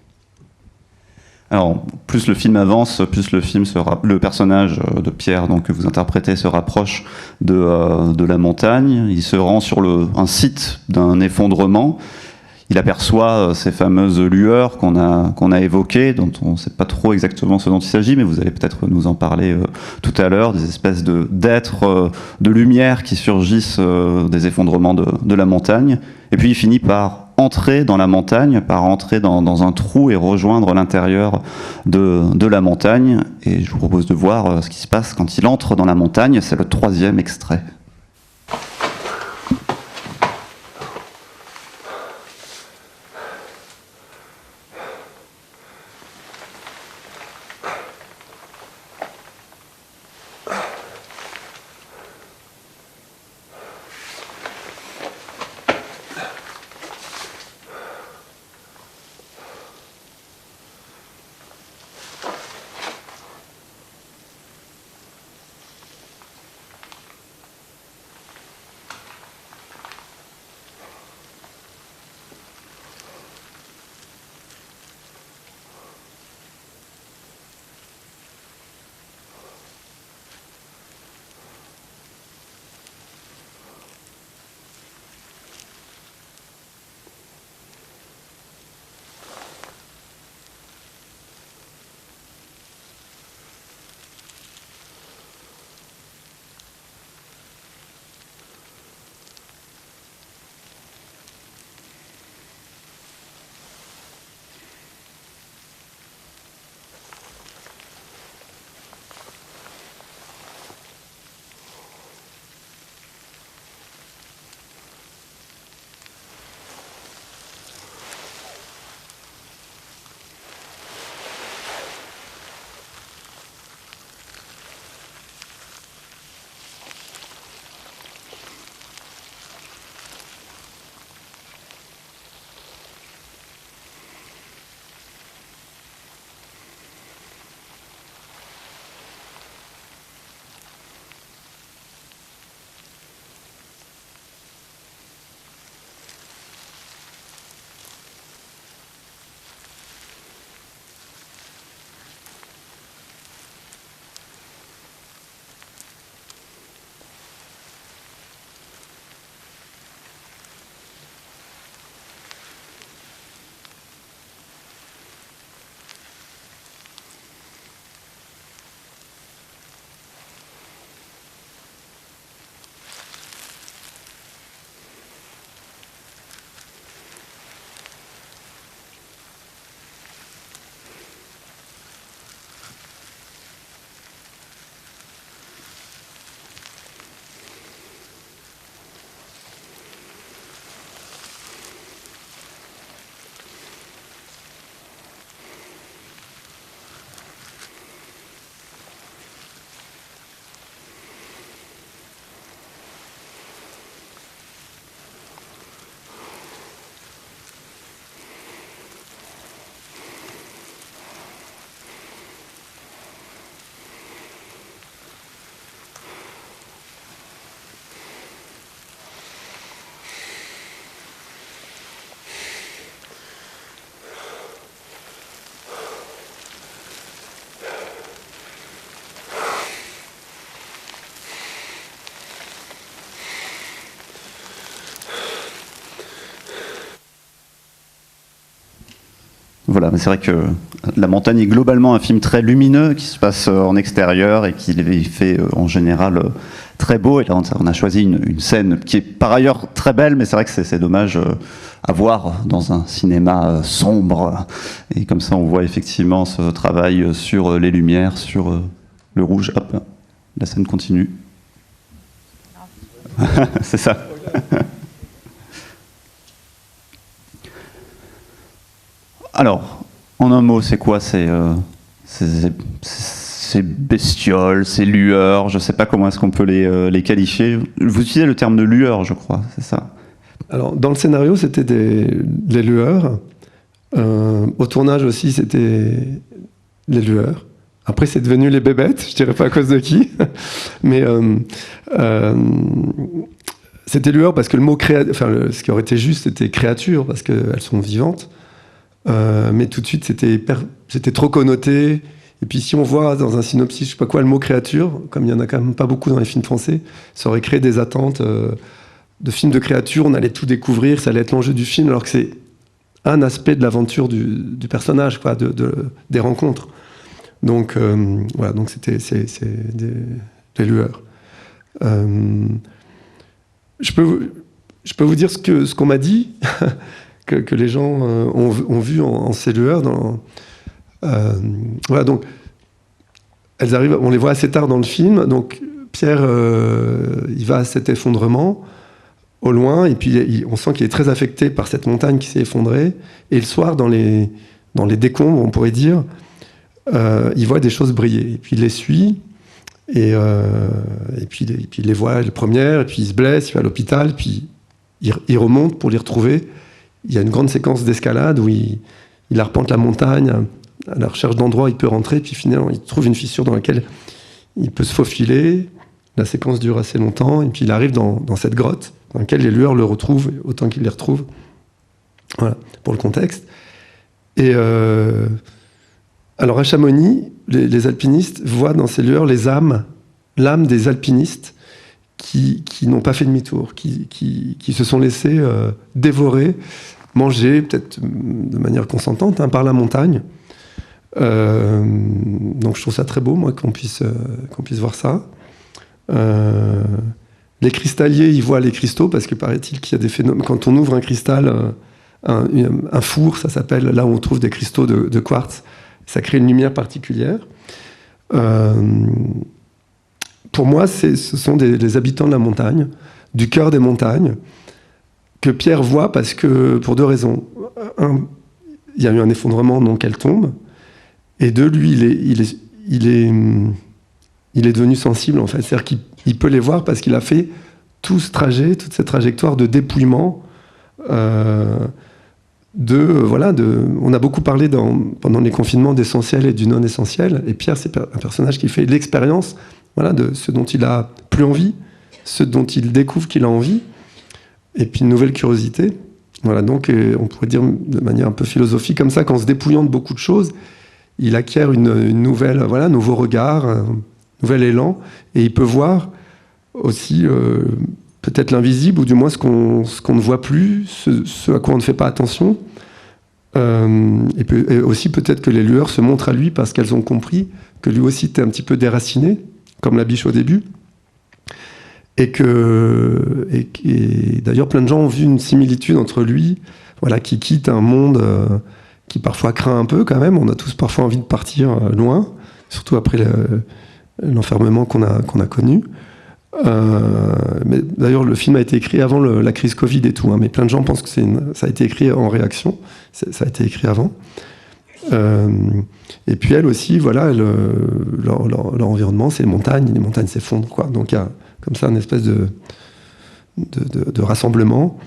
Alors, plus le film avance, plus le personnage de Pierre, donc, que vous interprétez, se rapproche de la montagne. Il se rend sur un site d'un effondrement. Il aperçoit ces fameuses lueurs qu'on a évoquées, dont on ne sait pas trop exactement ce dont il s'agit, mais vous allez peut-être nous en parler tout à l'heure, des espèces d'êtres de lumière qui surgissent des effondrements de la montagne. Et puis il finit par entrer dans la montagne, par entrer dans un trou et rejoindre l'intérieur de la montagne. Et je vous propose de voir ce qui se passe quand il entre dans la montagne. C'est le 3e extrait. Voilà, mais c'est vrai que La Montagne est globalement un film très lumineux qui se passe en extérieur et qui fait en général très beau. Et là, on a choisi une scène qui est par ailleurs très belle, mais c'est vrai que c'est dommage à voir dans un cinéma sombre. Et comme ça, on voit effectivement ce travail sur les lumières, sur le rouge. Hop, la scène continue. C'est ça. Alors, en un mot, c'est quoi ces bestioles, ces lueurs? Je ne sais pas comment est-ce qu'on peut les qualifier. Vous utilisez le terme de lueur, je crois, c'est ça? Alors, dans le scénario, c'était des lueurs. Au tournage aussi, c'était les lueurs. Après, c'est devenu les bébêtes, je dirais pas à cause de qui. Mais c'était lueurs parce que le mot ce qui aurait été juste, c'était créature, parce qu'elles sont vivantes. Mais tout de suite, c'était trop connoté. Et puis, si on voit dans un synopsis, je sais pas quoi, le mot créature, comme il y en a quand même pas beaucoup dans les films français, ça aurait créé des attentes de films de créature. On allait tout découvrir, ça allait être l'enjeu du film, alors que c'est un aspect de l'aventure du personnage, quoi, des rencontres. Donc, voilà, donc c'est des lueurs. Je peux vous dire ce qu'on m'a dit. que les gens ont vu en ces lueurs. Voilà, donc, elles arrivent, on les voit assez tard dans le film. Donc, Pierre, il va à cet effondrement, au loin, et puis on sent qu'il est très affecté par cette montagne qui s'est effondrée. Et le soir, dans les décombres, on pourrait dire, il voit des choses briller. Et puis, il les suit, et puis il les voit les premières, et puis il se blesse, il va à l'hôpital, puis il remonte pour les retrouver. Il y a une grande séquence d'escalade où il arpente la montagne à la recherche d'endroits où il peut rentrer, puis finalement il trouve une fissure dans laquelle il peut se faufiler. La séquence dure assez longtemps, et puis il arrive dans cette grotte dans laquelle les lueurs le retrouvent autant qu'il les retrouve. Voilà, pour le contexte. Et alors à Chamonix, les alpinistes voient dans ces lueurs l'âme des alpinistes qui n'ont pas fait demi-tour, qui se sont laissés dévorer, manger, peut-être de manière consentante, par la montagne. Donc je trouve ça très beau, moi, qu'on puisse voir ça. Les cristalliers, ils voient les cristaux, parce que paraît-il qu'il y a des phénomènes. Quand on ouvre un cristal, un four, ça s'appelle, là où on trouve des cristaux de quartz, ça crée une lumière particulière. Pour moi, ce sont des habitants de la montagne, du cœur des montagnes, que Pierre voit pour deux raisons. Un, il y a eu un effondrement, donc elle tombe. Et deux, lui, il est devenu sensible, en fait. C'est-à-dire qu'il peut les voir parce qu'il a fait tout ce trajet, toute cette trajectoire de dépouillement. On a beaucoup parlé pendant les confinements d'essentiel et du non-essentiel. Et Pierre, c'est un personnage qui fait l'expérience, voilà, de ce dont il a plus envie, ce dont il découvre qu'il a envie, et puis une nouvelle curiosité. Voilà, donc on pourrait dire de manière un peu philosophique comme ça, qu'en se dépouillant de beaucoup de choses, il acquiert une nouvelle, un nouveau regard, un nouvel élan, et il peut voir aussi peut-être l'invisible, ou du moins ce qu'on ne voit plus, ce à quoi on ne fait pas attention. Et aussi peut-être que les lueurs se montrent à lui parce qu'elles ont compris que lui aussi était un petit peu déraciné, comme la biche au début. Et d'ailleurs, plein de gens ont vu une similitude entre lui, voilà, qui quitte un monde qui parfois craint un peu quand même. On a tous parfois envie de partir loin, surtout après l'enfermement qu'on a connu. Mais d'ailleurs, le film a été écrit avant la crise Covid et tout, mais plein de gens pensent que ça a été écrit en réaction. Ça a été écrit avant. Et puis elle aussi, voilà, leur environnement, c'est les montagnes s'effondrent, quoi. Donc il y a comme ça une espèce de rassemblement.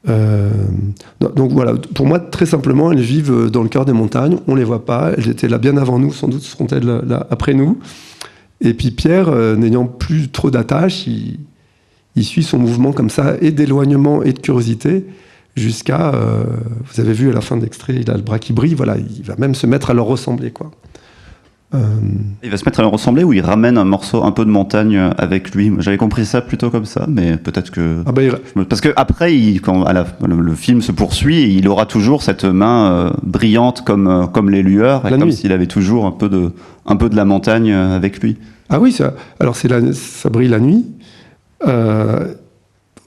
Donc voilà, pour moi, très simplement, elles vivent dans le cœur des montagnes, on les voit pas, elles étaient là bien avant nous, sans doute seront-elles là après nous. Et puis Pierre, n'ayant plus trop d'attache, il suit son mouvement comme ça, et d'éloignement et de curiosité, jusqu'à, vous avez vu à la fin de l'extrait, il a le bras qui brille, voilà, il va même se mettre à leur ressembler, quoi. Il va se mettre à le ressembler ou il ramène un morceau, un peu de montagne avec lui? J'avais compris ça plutôt comme ça, mais peut-être que... Parce que après, quand le film se poursuit, il aura toujours cette main brillante comme les lueurs, comme nuit. S'il avait toujours un peu de la montagne avec lui. Ah oui, ça brille la nuit.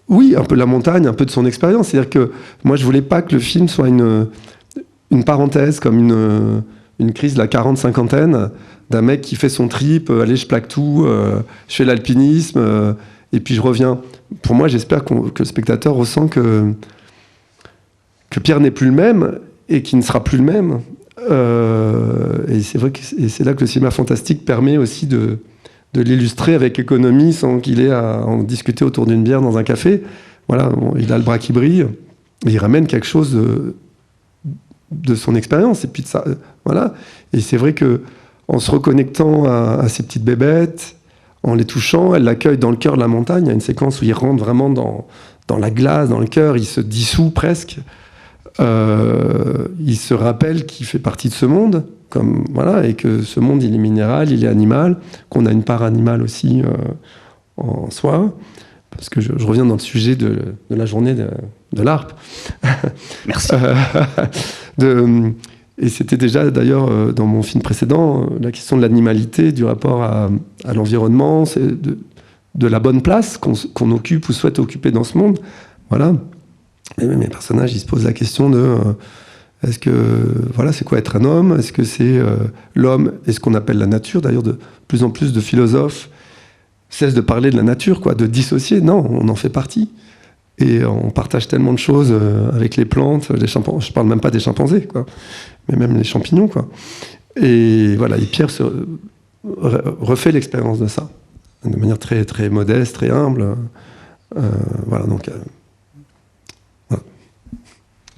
Oui, un peu de la montagne, un peu de son expérience. C'est-à-dire que moi, je voulais pas que le film soit une parenthèse, comme une crise de la 40-50aine, d'un mec qui fait son trip, allez, je plaque tout, je fais l'alpinisme, et puis je reviens. Pour moi, j'espère que le spectateur ressent que Pierre n'est plus le même, et qu'il ne sera plus le même. Et c'est vrai que c'est là que le cinéma fantastique permet aussi de l'illustrer avec économie, sans qu'il ait à en discuter autour d'une bière dans un café. Voilà, il a le bras qui brille, et il ramène quelque chose de son expérience, et puis de ça, voilà. Et c'est vrai que en se reconnectant à ces petites bébêtes, en les touchant, elle l'accueille dans le cœur de la montagne. Il y a une séquence où il rentre vraiment dans la glace, dans le cœur, il se dissout presque. Il se rappelle qu'il fait partie de ce monde, et que ce monde, il est minéral, il est animal, qu'on a une part animale aussi en soi. Parce que je reviens dans le sujet de la journée de l'ARP. Merci. Et c'était déjà, d'ailleurs, dans mon film précédent, la question de l'animalité, du rapport à l'environnement, de la bonne place qu'on occupe ou souhaite occuper dans ce monde. Voilà. Et même les personnages, ils se posent la question de est-ce que, c'est quoi être un homme? Est-ce que c'est l'homme et ce qu'on appelle la nature? D'ailleurs, de plus en plus de philosophes cessent de parler de la nature, de dissocier. Non, on en fait partie. Et on partage tellement de choses avec les plantes, les chimpanzés. Je parle même pas des chimpanzés, mais même les champignons, Et voilà, et Pierre refait l'expérience de ça, de manière très, très modeste, très humble. Donc...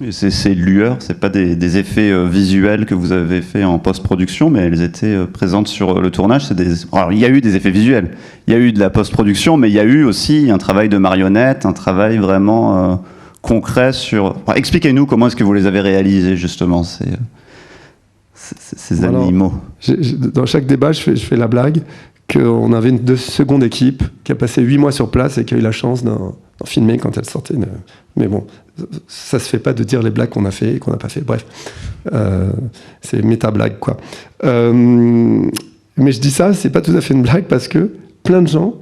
Et ces lueurs, c'est pas des effets visuels que vous avez fait en post-production, mais elles étaient présentes sur le tournage. Alors, il y a eu des effets visuels, il y a eu de la post-production, mais il y a eu aussi un travail de marionnette, un travail vraiment concret sur... expliquez-nous comment est-ce que vous les avez réalisés, justement, ces animaux. Dans chaque débat, je fais la blague qu'on avait une seconde équipe qui a passé 8 mois sur place et qui a eu la chance d'en filmer quand elle sortait. Mais bon, ça se fait pas de dire les blagues qu'on a fait et qu'on n'a pas fait. Bref, c'est méta-blague, mais je dis ça, c'est pas tout à fait une blague parce que plein de gens,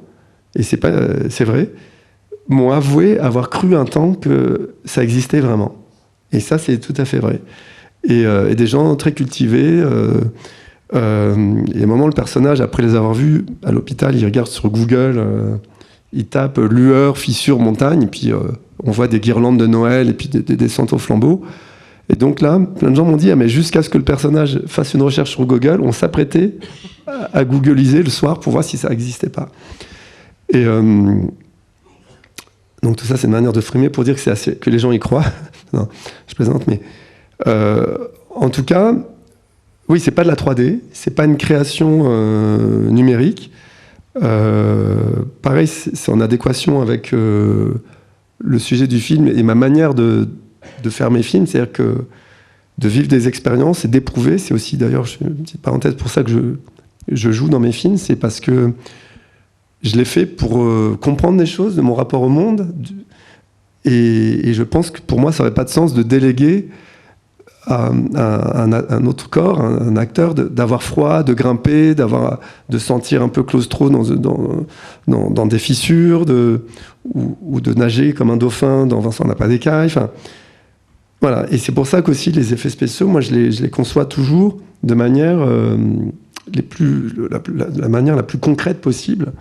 et c'est vrai, m'ont avoué avoir cru un temps que ça existait vraiment. Et ça, c'est tout à fait vrai. Et des gens très cultivés... et à un moment, le personnage, après les avoir vus à l'hôpital, il regarde sur Google, il tape lueur, fissure, montagne, et puis on voit des guirlandes de Noël et puis des descentes au flambeau. Et donc là, plein de gens m'ont dit, mais jusqu'à ce que le personnage fasse une recherche sur Google, on s'apprêtait à googliser le soir pour voir si ça n'existait pas. Et donc tout ça, c'est une manière de frimer pour dire que les gens y croient. Non, je plaisante, mais en tout cas... Oui, c'est pas de la 3D, c'est pas une création numérique. Pareil, c'est en adéquation avec le sujet du film et ma manière de faire mes films, c'est-à-dire que de vivre des expériences et d'éprouver, c'est aussi d'ailleurs, une petite parenthèse pour ça que je joue dans mes films, c'est parce que je l'ai fait pour comprendre des choses de mon rapport au monde, et je pense que pour moi, ça n'aurait pas de sens de déléguer à un autre corps, un acteur, d'avoir froid, de grimper, de sentir un peu claustro dans des fissures, ou de nager comme un dauphin dans Vincent n'a pas d'écailles. Enfin, voilà. Et c'est pour ça qu'aussi les effets spéciaux, moi je les conçois toujours de manière la manière la plus concrète possible.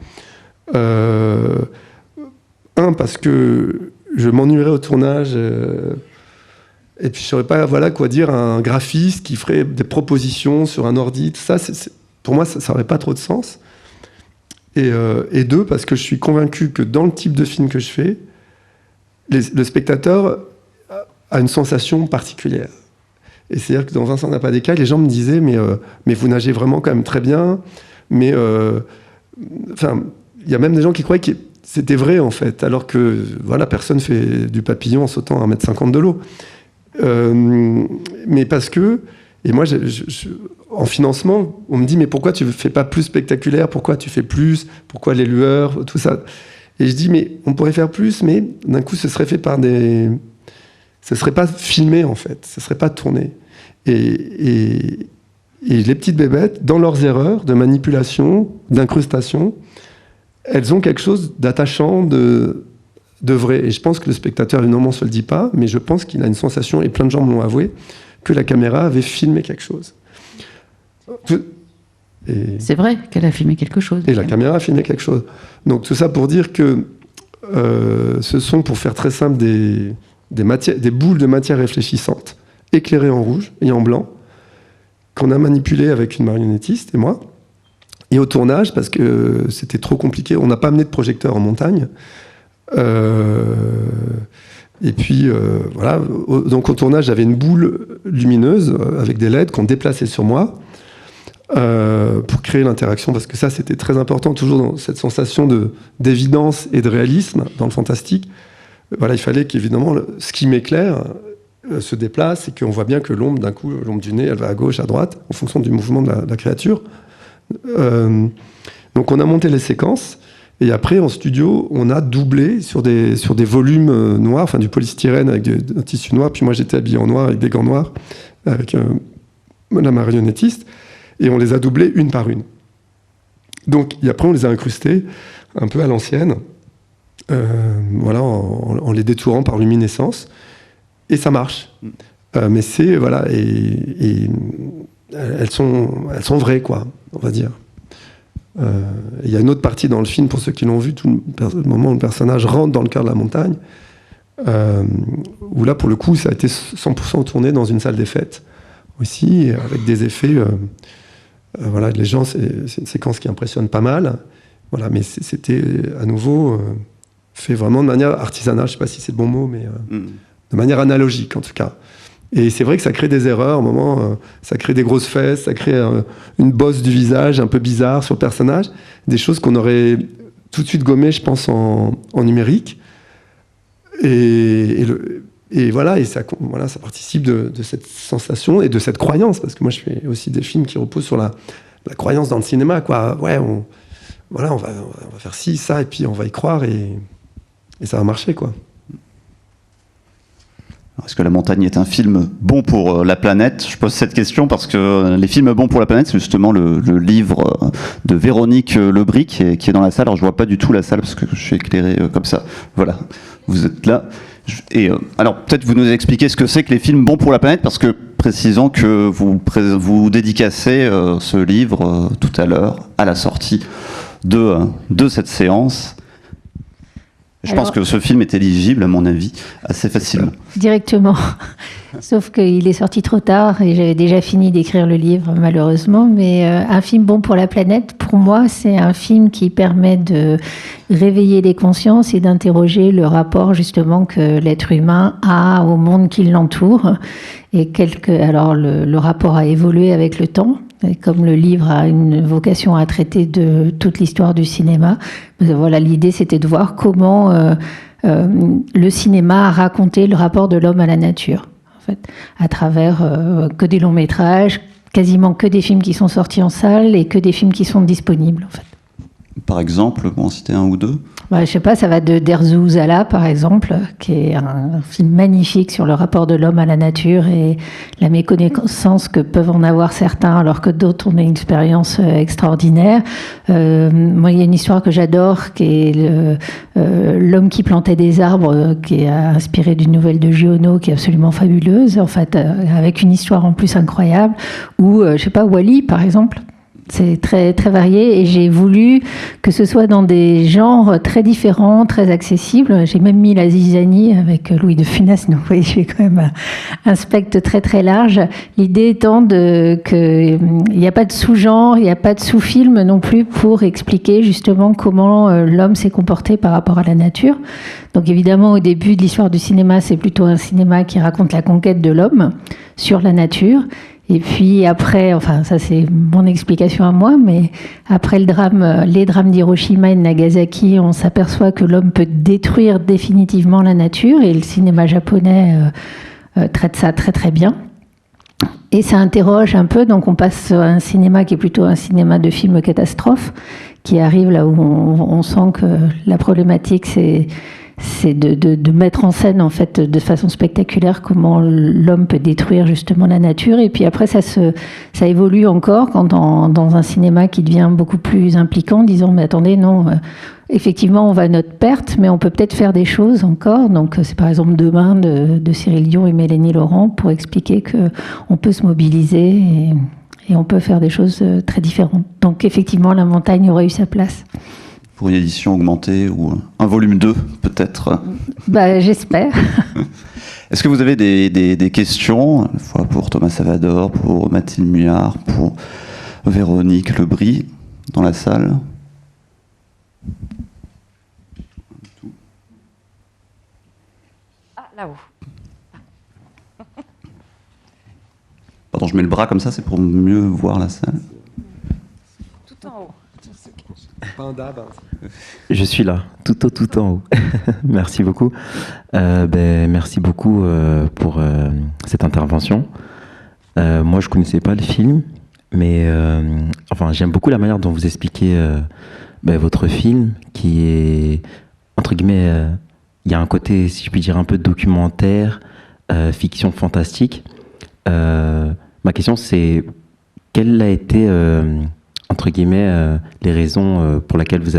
Parce que je m'ennuierais au tournage. Et puis je ne saurais pas quoi dire à un graphiste qui ferait des propositions sur un ordi. Tout ça, pour moi, ça n'aurait pas trop de sens. Et deux, parce que je suis convaincu que dans le type de film que je fais, le spectateur a une sensation particulière. Et c'est-à-dire que dans Vincent n'a pas d'écailles, les gens me disaient mais vous nagez vraiment quand même très bien. Mais il y a même des gens qui croyaient que c'était vrai en fait, alors que personne fait du papillon en sautant à 1,50 m de l'eau. Mais parce que, et moi en financement, on me dit mais pourquoi tu ne fais pas plus spectaculaire, pourquoi tu fais plus, pourquoi les lueurs, tout ça. Et je dis mais on pourrait faire plus, mais d'un coup ce serait fait par ce serait pas filmé en fait, ce serait pas tourné. Et les petites bébêtes, dans leurs erreurs de manipulation, d'incrustation, elles ont quelque chose d'attachant, de vrai. Et je pense que le spectateur, évidemment, ne se le dit pas, mais je pense qu'il a une sensation, et plein de gens me l'ont avoué, que la caméra avait filmé quelque chose. C'est vrai qu'elle a filmé quelque chose. Et la caméra a filmé quelque chose. Donc tout ça pour dire que ce sont, pour faire très simple, des boules de matière réfléchissante, éclairées en rouge et en blanc, qu'on a manipulées avec une marionnettiste et moi. Et au tournage, parce que c'était trop compliqué, on n'a pas amené de projecteur en montagne. Et puis voilà, donc au tournage, j'avais une boule lumineuse avec des LED qu'on déplaçait sur moi pour créer l'interaction, parce que ça c'était très important, toujours dans cette sensation d'évidence et de réalisme dans le fantastique. Voilà, il fallait qu'évidemment ce qui m'éclaire se déplace et qu'on voit bien que l'ombre, d'un coup, l'ombre du nez, elle va à gauche, à droite, en fonction du mouvement de la créature. Donc on a monté les séquences. Et après, en studio, on a doublé sur des volumes noirs, enfin du polystyrène avec un tissu noir. Puis moi, j'étais habillé en noir avec des gants noirs, avec la marionnettiste. Et on les a doublés une par une. Donc, et après, on les a incrustés un peu à l'ancienne, voilà, en les détourant par luminescence. Et ça marche. Mais c'est, voilà, et elles sont vraies, quoi, on va dire. Il y a une autre partie dans le film, pour ceux qui l'ont vu, le moment où le personnage rentre dans le cœur de la montagne, où là, pour le coup, ça a été 100% tourné dans une salle des fêtes, aussi, avec des effets... voilà, les gens, c'est une séquence qui impressionne pas mal, voilà, mais c'était à nouveau fait vraiment de manière artisanale, je sais pas si c'est le bon mot, mais de manière analogique, en tout cas. Et c'est vrai que ça crée des erreurs, au moment, ça crée des grosses fesses, ça crée une bosse du visage un peu bizarre sur le personnage, des choses qu'on aurait tout de suite gommées, je pense, en numérique. Et voilà, et ça participe de cette sensation et de cette croyance, parce que moi je fais aussi des films qui reposent sur la croyance dans le cinéma, quoi. Ouais, on va faire ci, ça, et puis on va y croire, et ça va marcher, quoi. Est-ce que La Montagne est un film bon pour la planète ? Je pose cette question parce que les films bons pour la planète, c'est justement le livre de Véronique Lebris qui est dans la salle. Alors je vois pas du tout la salle parce que je suis éclairé comme ça. Voilà, vous êtes là. Et alors peut-être vous nous expliquez ce que c'est que les films bons pour la planète, parce que précisons que vous dédicacez ce livre tout à l'heure à la sortie de cette séance. Je pense que ce film est éligible, à mon avis, assez facilement. Directement. Sauf qu'il est sorti trop tard et j'avais déjà fini d'écrire le livre, malheureusement. Mais un film bon pour la planète, pour moi, c'est un film qui permet de réveiller les consciences et d'interroger le rapport, justement, que l'être humain a au monde qui l'entoure. Et alors, le rapport a évolué avec le temps. Et comme le livre a une vocation à traiter de toute l'histoire du cinéma, voilà, l'idée c'était de voir comment le cinéma a raconté le rapport de l'homme à la nature, en fait, à travers que des longs métrages, quasiment que des films qui sont sortis en salle et que des films qui sont disponibles, en fait. Par exemple, pour en citer un ou deux ? Je sais pas, ça va de Derzu Zala, par exemple, qui est un film magnifique sur le rapport de l'homme à la nature et la méconnaissance que peuvent en avoir certains, alors que d'autres ont une expérience extraordinaire. Moi, il y a une histoire que j'adore, qui est L'homme qui plantait des arbres, qui est inspiré d'une nouvelle de Giono, qui est absolument fabuleuse, en fait, avec une histoire en plus incroyable. Ou, je sais pas, Wall-E, par exemple. C'est très, très varié et j'ai voulu que ce soit dans des genres très différents, très accessibles. J'ai même mis la zizanie avec Louis de Funès, donc vous voyez, j'ai quand même un spectre très, très large. L'idée étant qu'il n'y a pas de sous-genre, il n'y a pas de sous-film non plus pour expliquer justement comment l'homme s'est comporté par rapport à la nature. Donc évidemment, au début de l'histoire du cinéma, c'est plutôt un cinéma qui raconte la conquête de l'homme sur la nature. Et puis après, enfin ça c'est mon explication à moi, mais après les drames d'Hiroshima et de Nagasaki, on s'aperçoit que l'homme peut détruire définitivement la nature et le cinéma japonais traite ça très très bien. Et ça interroge un peu, donc on passe à un cinéma qui est plutôt un cinéma de film catastrophe, qui arrive là où on sent que la problématique c'est de mettre en scène en fait de façon spectaculaire comment l'homme peut détruire justement la nature. Et puis après ça évolue encore quand dans un cinéma qui devient beaucoup plus impliquant, disons mais attendez non, effectivement on va à notre perte, mais on peut peut-être faire des choses encore. Donc c'est par exemple Demain de Cyril Dion et Mélanie Laurent pour expliquer que on peut se mobiliser et on peut faire des choses très différentes. Donc effectivement la montagne aurait eu sa place. Pour une édition augmentée ou un volume 2, peut-être. J'espère. Est-ce que vous avez des questions, à la fois pour Thomas Savador, pour Mathilde Muillard, pour Véronique Lebris, dans la salle? Ah, là-haut. Pardon, je mets le bras comme ça, c'est pour mieux voir la salle. Tout en haut. Pas un dab. Hein. Je suis là, tout en haut. Merci beaucoup. Merci beaucoup pour cette intervention. Moi, je ne connaissais pas le film, mais j'aime beaucoup la manière dont vous expliquez votre film, qui est, entre guillemets, il y a un côté, si je puis dire, un peu documentaire, fiction fantastique. Ma question, c'est quelle a été... entre guillemets, les raisons pour lesquelles vous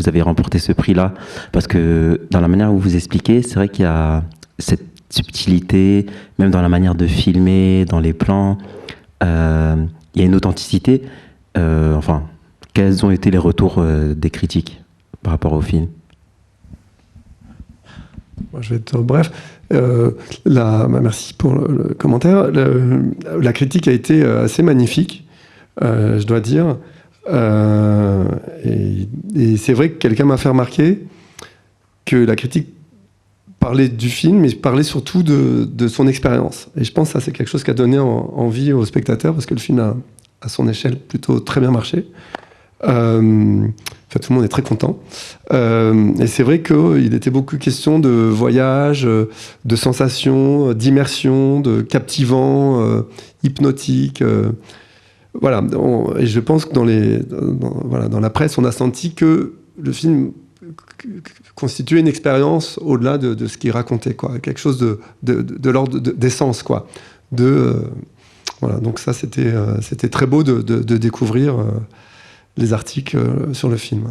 avez remporté ce prix-là. Parce que dans la manière où vous expliquez, c'est vrai qu'il y a cette subtilité, même dans la manière de filmer, dans les plans, il y a une authenticité. Quels ont été les retours des critiques par rapport au film? Moi, je vais être bref. Merci pour le commentaire. La critique a été assez magnifique. Je dois dire. Et c'est vrai que quelqu'un m'a fait remarquer que la critique parlait du film, mais parlait surtout de son expérience. Et je pense que ça, c'est quelque chose qui a donné envie aux spectateurs, parce que le film a, à son échelle, plutôt très bien marché. Tout le monde est très content. Et c'est vrai qu'il était beaucoup question de voyage, de sensations, d'immersion, de captivant, hypnotique. Voilà, et je pense que dans la presse, on a senti que le film constituait une expérience au-delà de ce qu'il racontait, quoi, quelque chose de l'ordre d'essence, quoi. Voilà, donc ça, c'était très beau de découvrir les articles sur le film.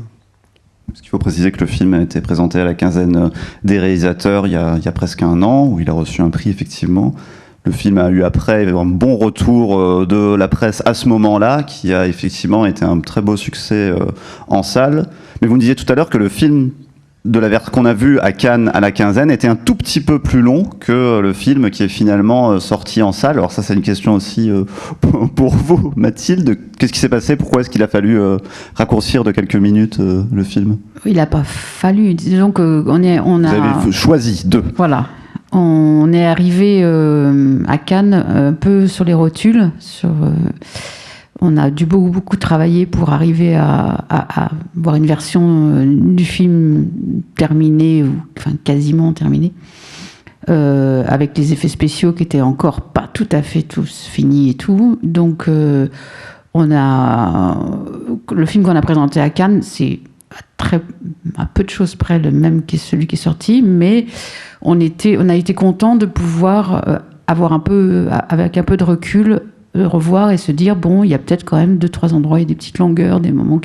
Parce qu'il faut préciser que le film a été présenté à la quinzaine des réalisateurs il y a presque un an, où il a reçu un prix, effectivement. Le film a eu après un bon retour de la presse à ce moment-là, qui a effectivement été un très beau succès en salle. Mais vous me disiez tout à l'heure que le film qu'on a vu à Cannes à la quinzaine était un tout petit peu plus long que le film qui est finalement sorti en salle. Alors ça, c'est une question aussi pour vous, Mathilde. Qu'est-ce qui s'est passé? Pourquoi est-ce qu'il a fallu raccourcir de quelques minutes le film? Il n'a pas fallu. Disons qu'on Vous avez choisi deux. Voilà. On est arrivé à Cannes un peu sur les rotules. On a dû beaucoup travailler pour arriver à voir une version du film terminée, enfin quasiment terminée, avec les effets spéciaux qui étaient encore pas tout à fait tous finis et tout. Donc le film qu'on a présenté à Cannes, c'est à peu de choses près le même que celui qui est sorti, mais on a été content de pouvoir avoir avec un peu de recul, revoir et se dire bon, il y a peut-être quand même 2-3 endroits, il y a des petites longueurs, des moments où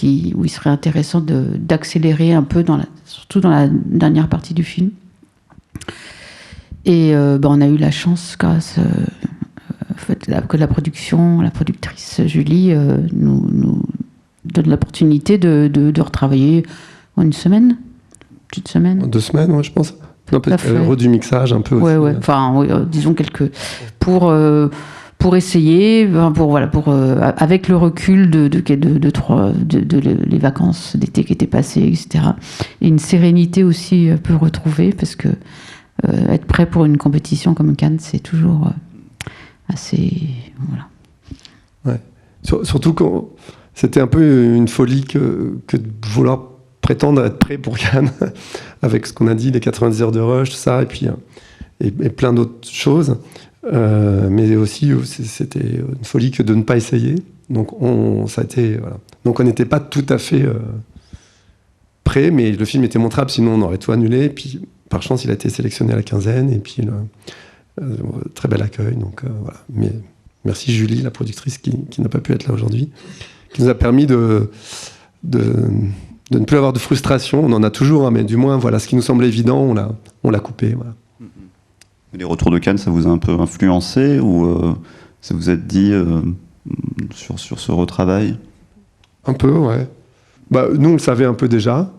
il serait intéressant d'accélérer un peu, surtout dans la dernière partie du film. Et on a eu la chance, grâce que la productrice Julie nous donne l'opportunité de retravailler en une semaine, petite semaine. 2 semaines, ouais, je pense. Non, peut-être du mixage un peu aussi. Ouais. Enfin, disons pour essayer, avec le recul de les vacances d'été qui étaient passées, etc. Et une sérénité aussi un peu retrouvée, parce que être prêt pour une compétition comme Cannes, c'est toujours assez... Voilà. Ouais. Surtout quand c'était un peu une folie que de vouloir prétendre être prêt pour Cannes, avec ce qu'on a dit, les 90 heures de rush, tout ça, et puis et plein d'autres choses. Mais aussi, c'était une folie que de ne pas essayer. Donc, ça a été, voilà. Donc, on n'était pas tout à fait prêt, mais le film était montrable, sinon on aurait tout annulé. Et puis, par chance, il a été sélectionné à la quinzaine, et puis très bel accueil. Donc, voilà. Mais merci Julie, la productrice, qui n'a pas pu être là aujourd'hui, qui nous a permis de ne plus avoir de frustration. On en a toujours, hein, mais du moins, voilà, ce qui nous semblait évident, on l'a coupé. Voilà. Les retours de Cannes, ça vous a un peu influencé ou ça vous a dit sur ce retravail? Un peu, ouais. Bah, nous, on le savait un peu déjà.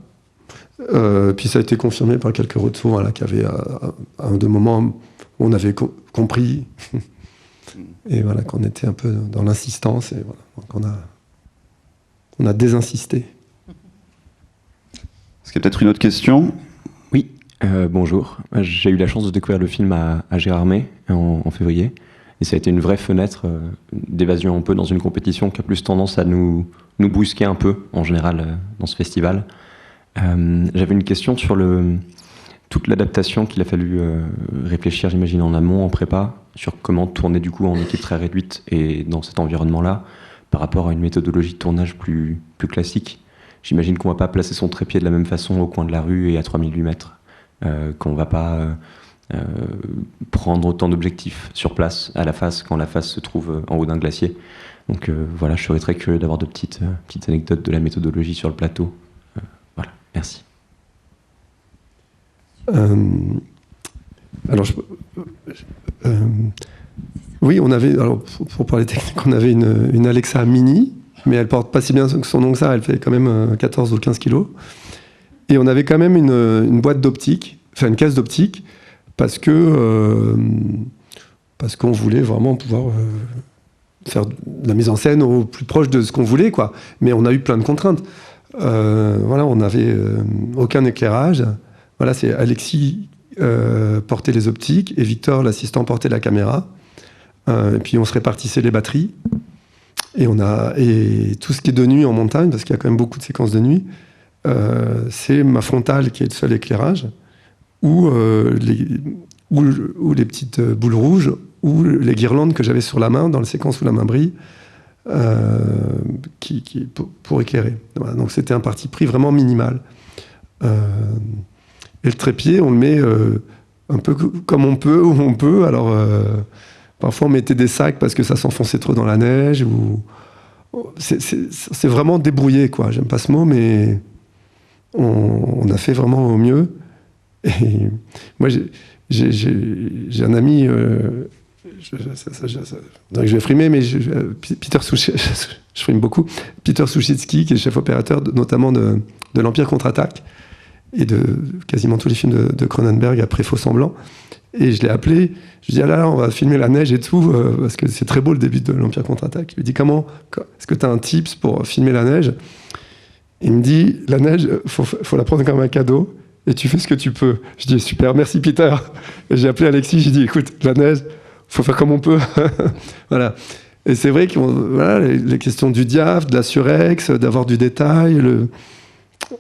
Puis ça a été confirmé par quelques retours, voilà, qu'il y avait à un moment où on avait compris et voilà, qu'on était un peu dans l'insistance. Et voilà, donc on a désinsisté. Est-ce qu'il y a peut-être une autre question? Oui, bonjour. J'ai eu la chance de découvrir le film à Gérardmer en février. Et ça a été une vraie fenêtre d'évasion un peu dans une compétition qui a plus tendance à nous brusquer un peu, en général, dans ce festival. J'avais une question sur toute l'adaptation qu'il a fallu réfléchir, j'imagine, en amont, en prépa, sur comment tourner du coup en équipe très réduite et dans cet environnement-là, par rapport à une méthodologie de tournage plus classique. J'imagine qu'on ne va pas placer son trépied de la même façon au coin de la rue et à 3008 mètres, qu'on ne va pas prendre autant d'objectifs sur place, à la face, quand la face se trouve en haut d'un glacier. Donc voilà, je serais très curieux d'avoir de petites anecdotes de la méthodologie sur le plateau. Voilà, merci. Alors, oui, on avait, alors pour parler technique, on avait une Alexa Mini, mais elle porte pas si bien son nom que ça, elle fait quand même 14 ou 15 kilos. Et on avait quand même une boîte d'optique, enfin une caisse d'optique, parce qu'on voulait vraiment pouvoir faire de la mise en scène au plus proche de ce qu'on voulait, quoi. Mais on a eu plein de contraintes. Voilà, on n'avait aucun éclairage. Voilà, c'est Alexis portait les optiques et Victor, l'assistant, portait la caméra. Et puis on se répartissait les batteries. Et tout ce qui est de nuit en montagne, parce qu'il y a quand même beaucoup de séquences de nuit, c'est ma frontale qui est le seul éclairage, ou les petites boules rouges, ou les guirlandes que j'avais sur la main, dans la séquence où la main brille, pour éclairer. Voilà, donc c'était un parti pris vraiment minimal. Et le trépied, on le met un peu comme on peut, où on peut. Alors, parfois on mettait des sacs parce que ça s'enfonçait trop dans la neige. C'est vraiment débrouillé, quoi. J'aime pas ce mot, mais on a fait vraiment au mieux. Et moi, j'ai un ami, je vais frimer, mais Peter Souchitsky, je frime beaucoup. Peter Souchitsky, qui est chef opérateur notamment de l'Empire contre-attaque et de quasiment tous les films de Cronenberg après Faux Semblant. Et je l'ai appelé, je lui ai dit, on va filmer la neige et tout, parce que c'est très beau le début de l'Empire contre-attaque. Il me dit, est-ce que tu as un tips pour filmer la neige? Il me dit, la neige, faut la prendre comme un cadeau, et tu fais ce que tu peux. Je dis, super, merci Peter. Et j'ai appelé Alexis, j'ai dit, écoute, la neige, faut faire comme on peut. Voilà. Et c'est vrai que voilà, les questions du diaph, de la surex, d'avoir du détail,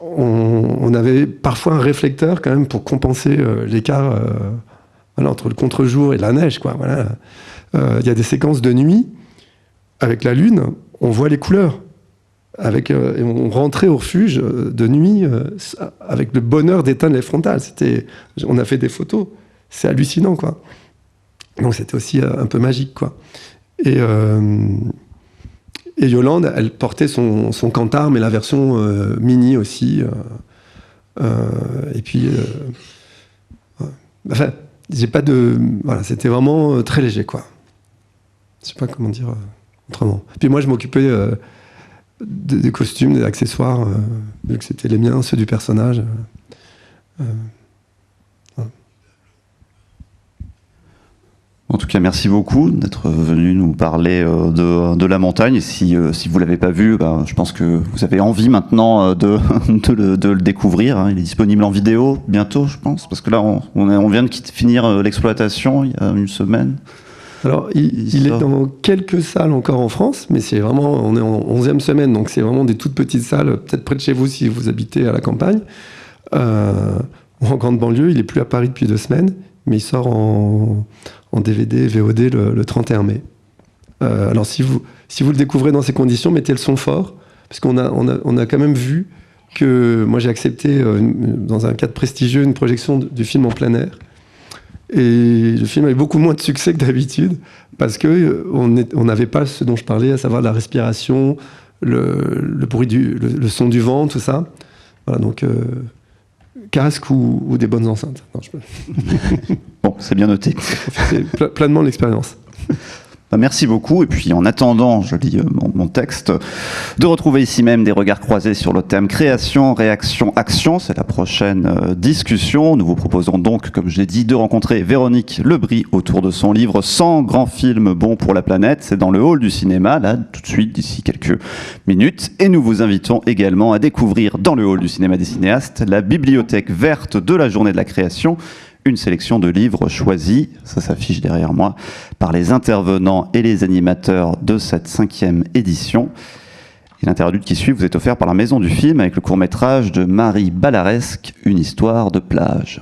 on avait parfois un réflecteur quand même pour compenser l'écart voilà, entre le contre-jour et la neige, quoi. Voilà. Y a des séquences de nuit, avec la lune, on voit les couleurs. Et on rentrait au refuge de nuit avec le bonheur d'éteindre les frontales. On a fait des photos, c'est hallucinant, quoi. Donc c'était aussi un peu magique, quoi. Et Yolande, elle portait son Cantar, mais la version mini aussi. Et puis, enfin, j'ai pas de, voilà, c'était vraiment très léger, quoi. Je sais pas comment dire autrement. Puis moi, je m'occupais des costumes, des accessoires, vu que c'était les miens, ceux du personnage. Voilà. En tout cas, merci beaucoup d'être venu nous parler de la montagne. Et si vous l'avez pas vu, je pense que vous avez envie maintenant de le découvrir. Hein. Il est disponible en vidéo bientôt, je pense, parce que là, on vient de finir l'exploitation il y a une semaine. Alors, il est dans quelques salles encore en France, mais c'est vraiment, on est en 11e semaine, donc c'est vraiment des toutes petites salles, peut-être près de chez vous si vous habitez à la campagne. ou en grande banlieue. Il est plus à Paris depuis 2 semaines, mais il sort en DVD, VOD le 31 mai. Alors si vous le découvrez dans ces conditions, mettez le son fort, parce qu'on a quand même vu que moi j'ai accepté dans un cadre prestigieux une projection du film en plein air. Et le film avait beaucoup moins de succès que d'habitude, parce qu'on n'avait pas ce dont je parlais, à savoir la respiration, le bruit le son du vent, tout ça. Voilà, donc casque ou des bonnes enceintes. Non, Bon, c'est bien noté. C'est pleinement de l'expérience. Merci beaucoup. Et puis en attendant, je lis mon texte, de retrouver ici même des regards croisés sur le thème création, réaction, action. C'est la prochaine discussion. Nous vous proposons donc, comme je l'ai dit, de rencontrer Véronique Lebris autour de son livre 100 grands films bons pour la planète. C'est dans le hall du cinéma, là, tout de suite, d'ici quelques minutes. Et nous vous invitons également à découvrir dans le hall du cinéma des cinéastes la bibliothèque verte de la journée de la création. Une sélection de livres choisis, ça s'affiche derrière moi, par les intervenants et les animateurs de cette 5e édition. Et l'interlude qui suit vous est offert par la Maison du Film avec le court-métrage de Marie Balaresque, Une histoire de plage.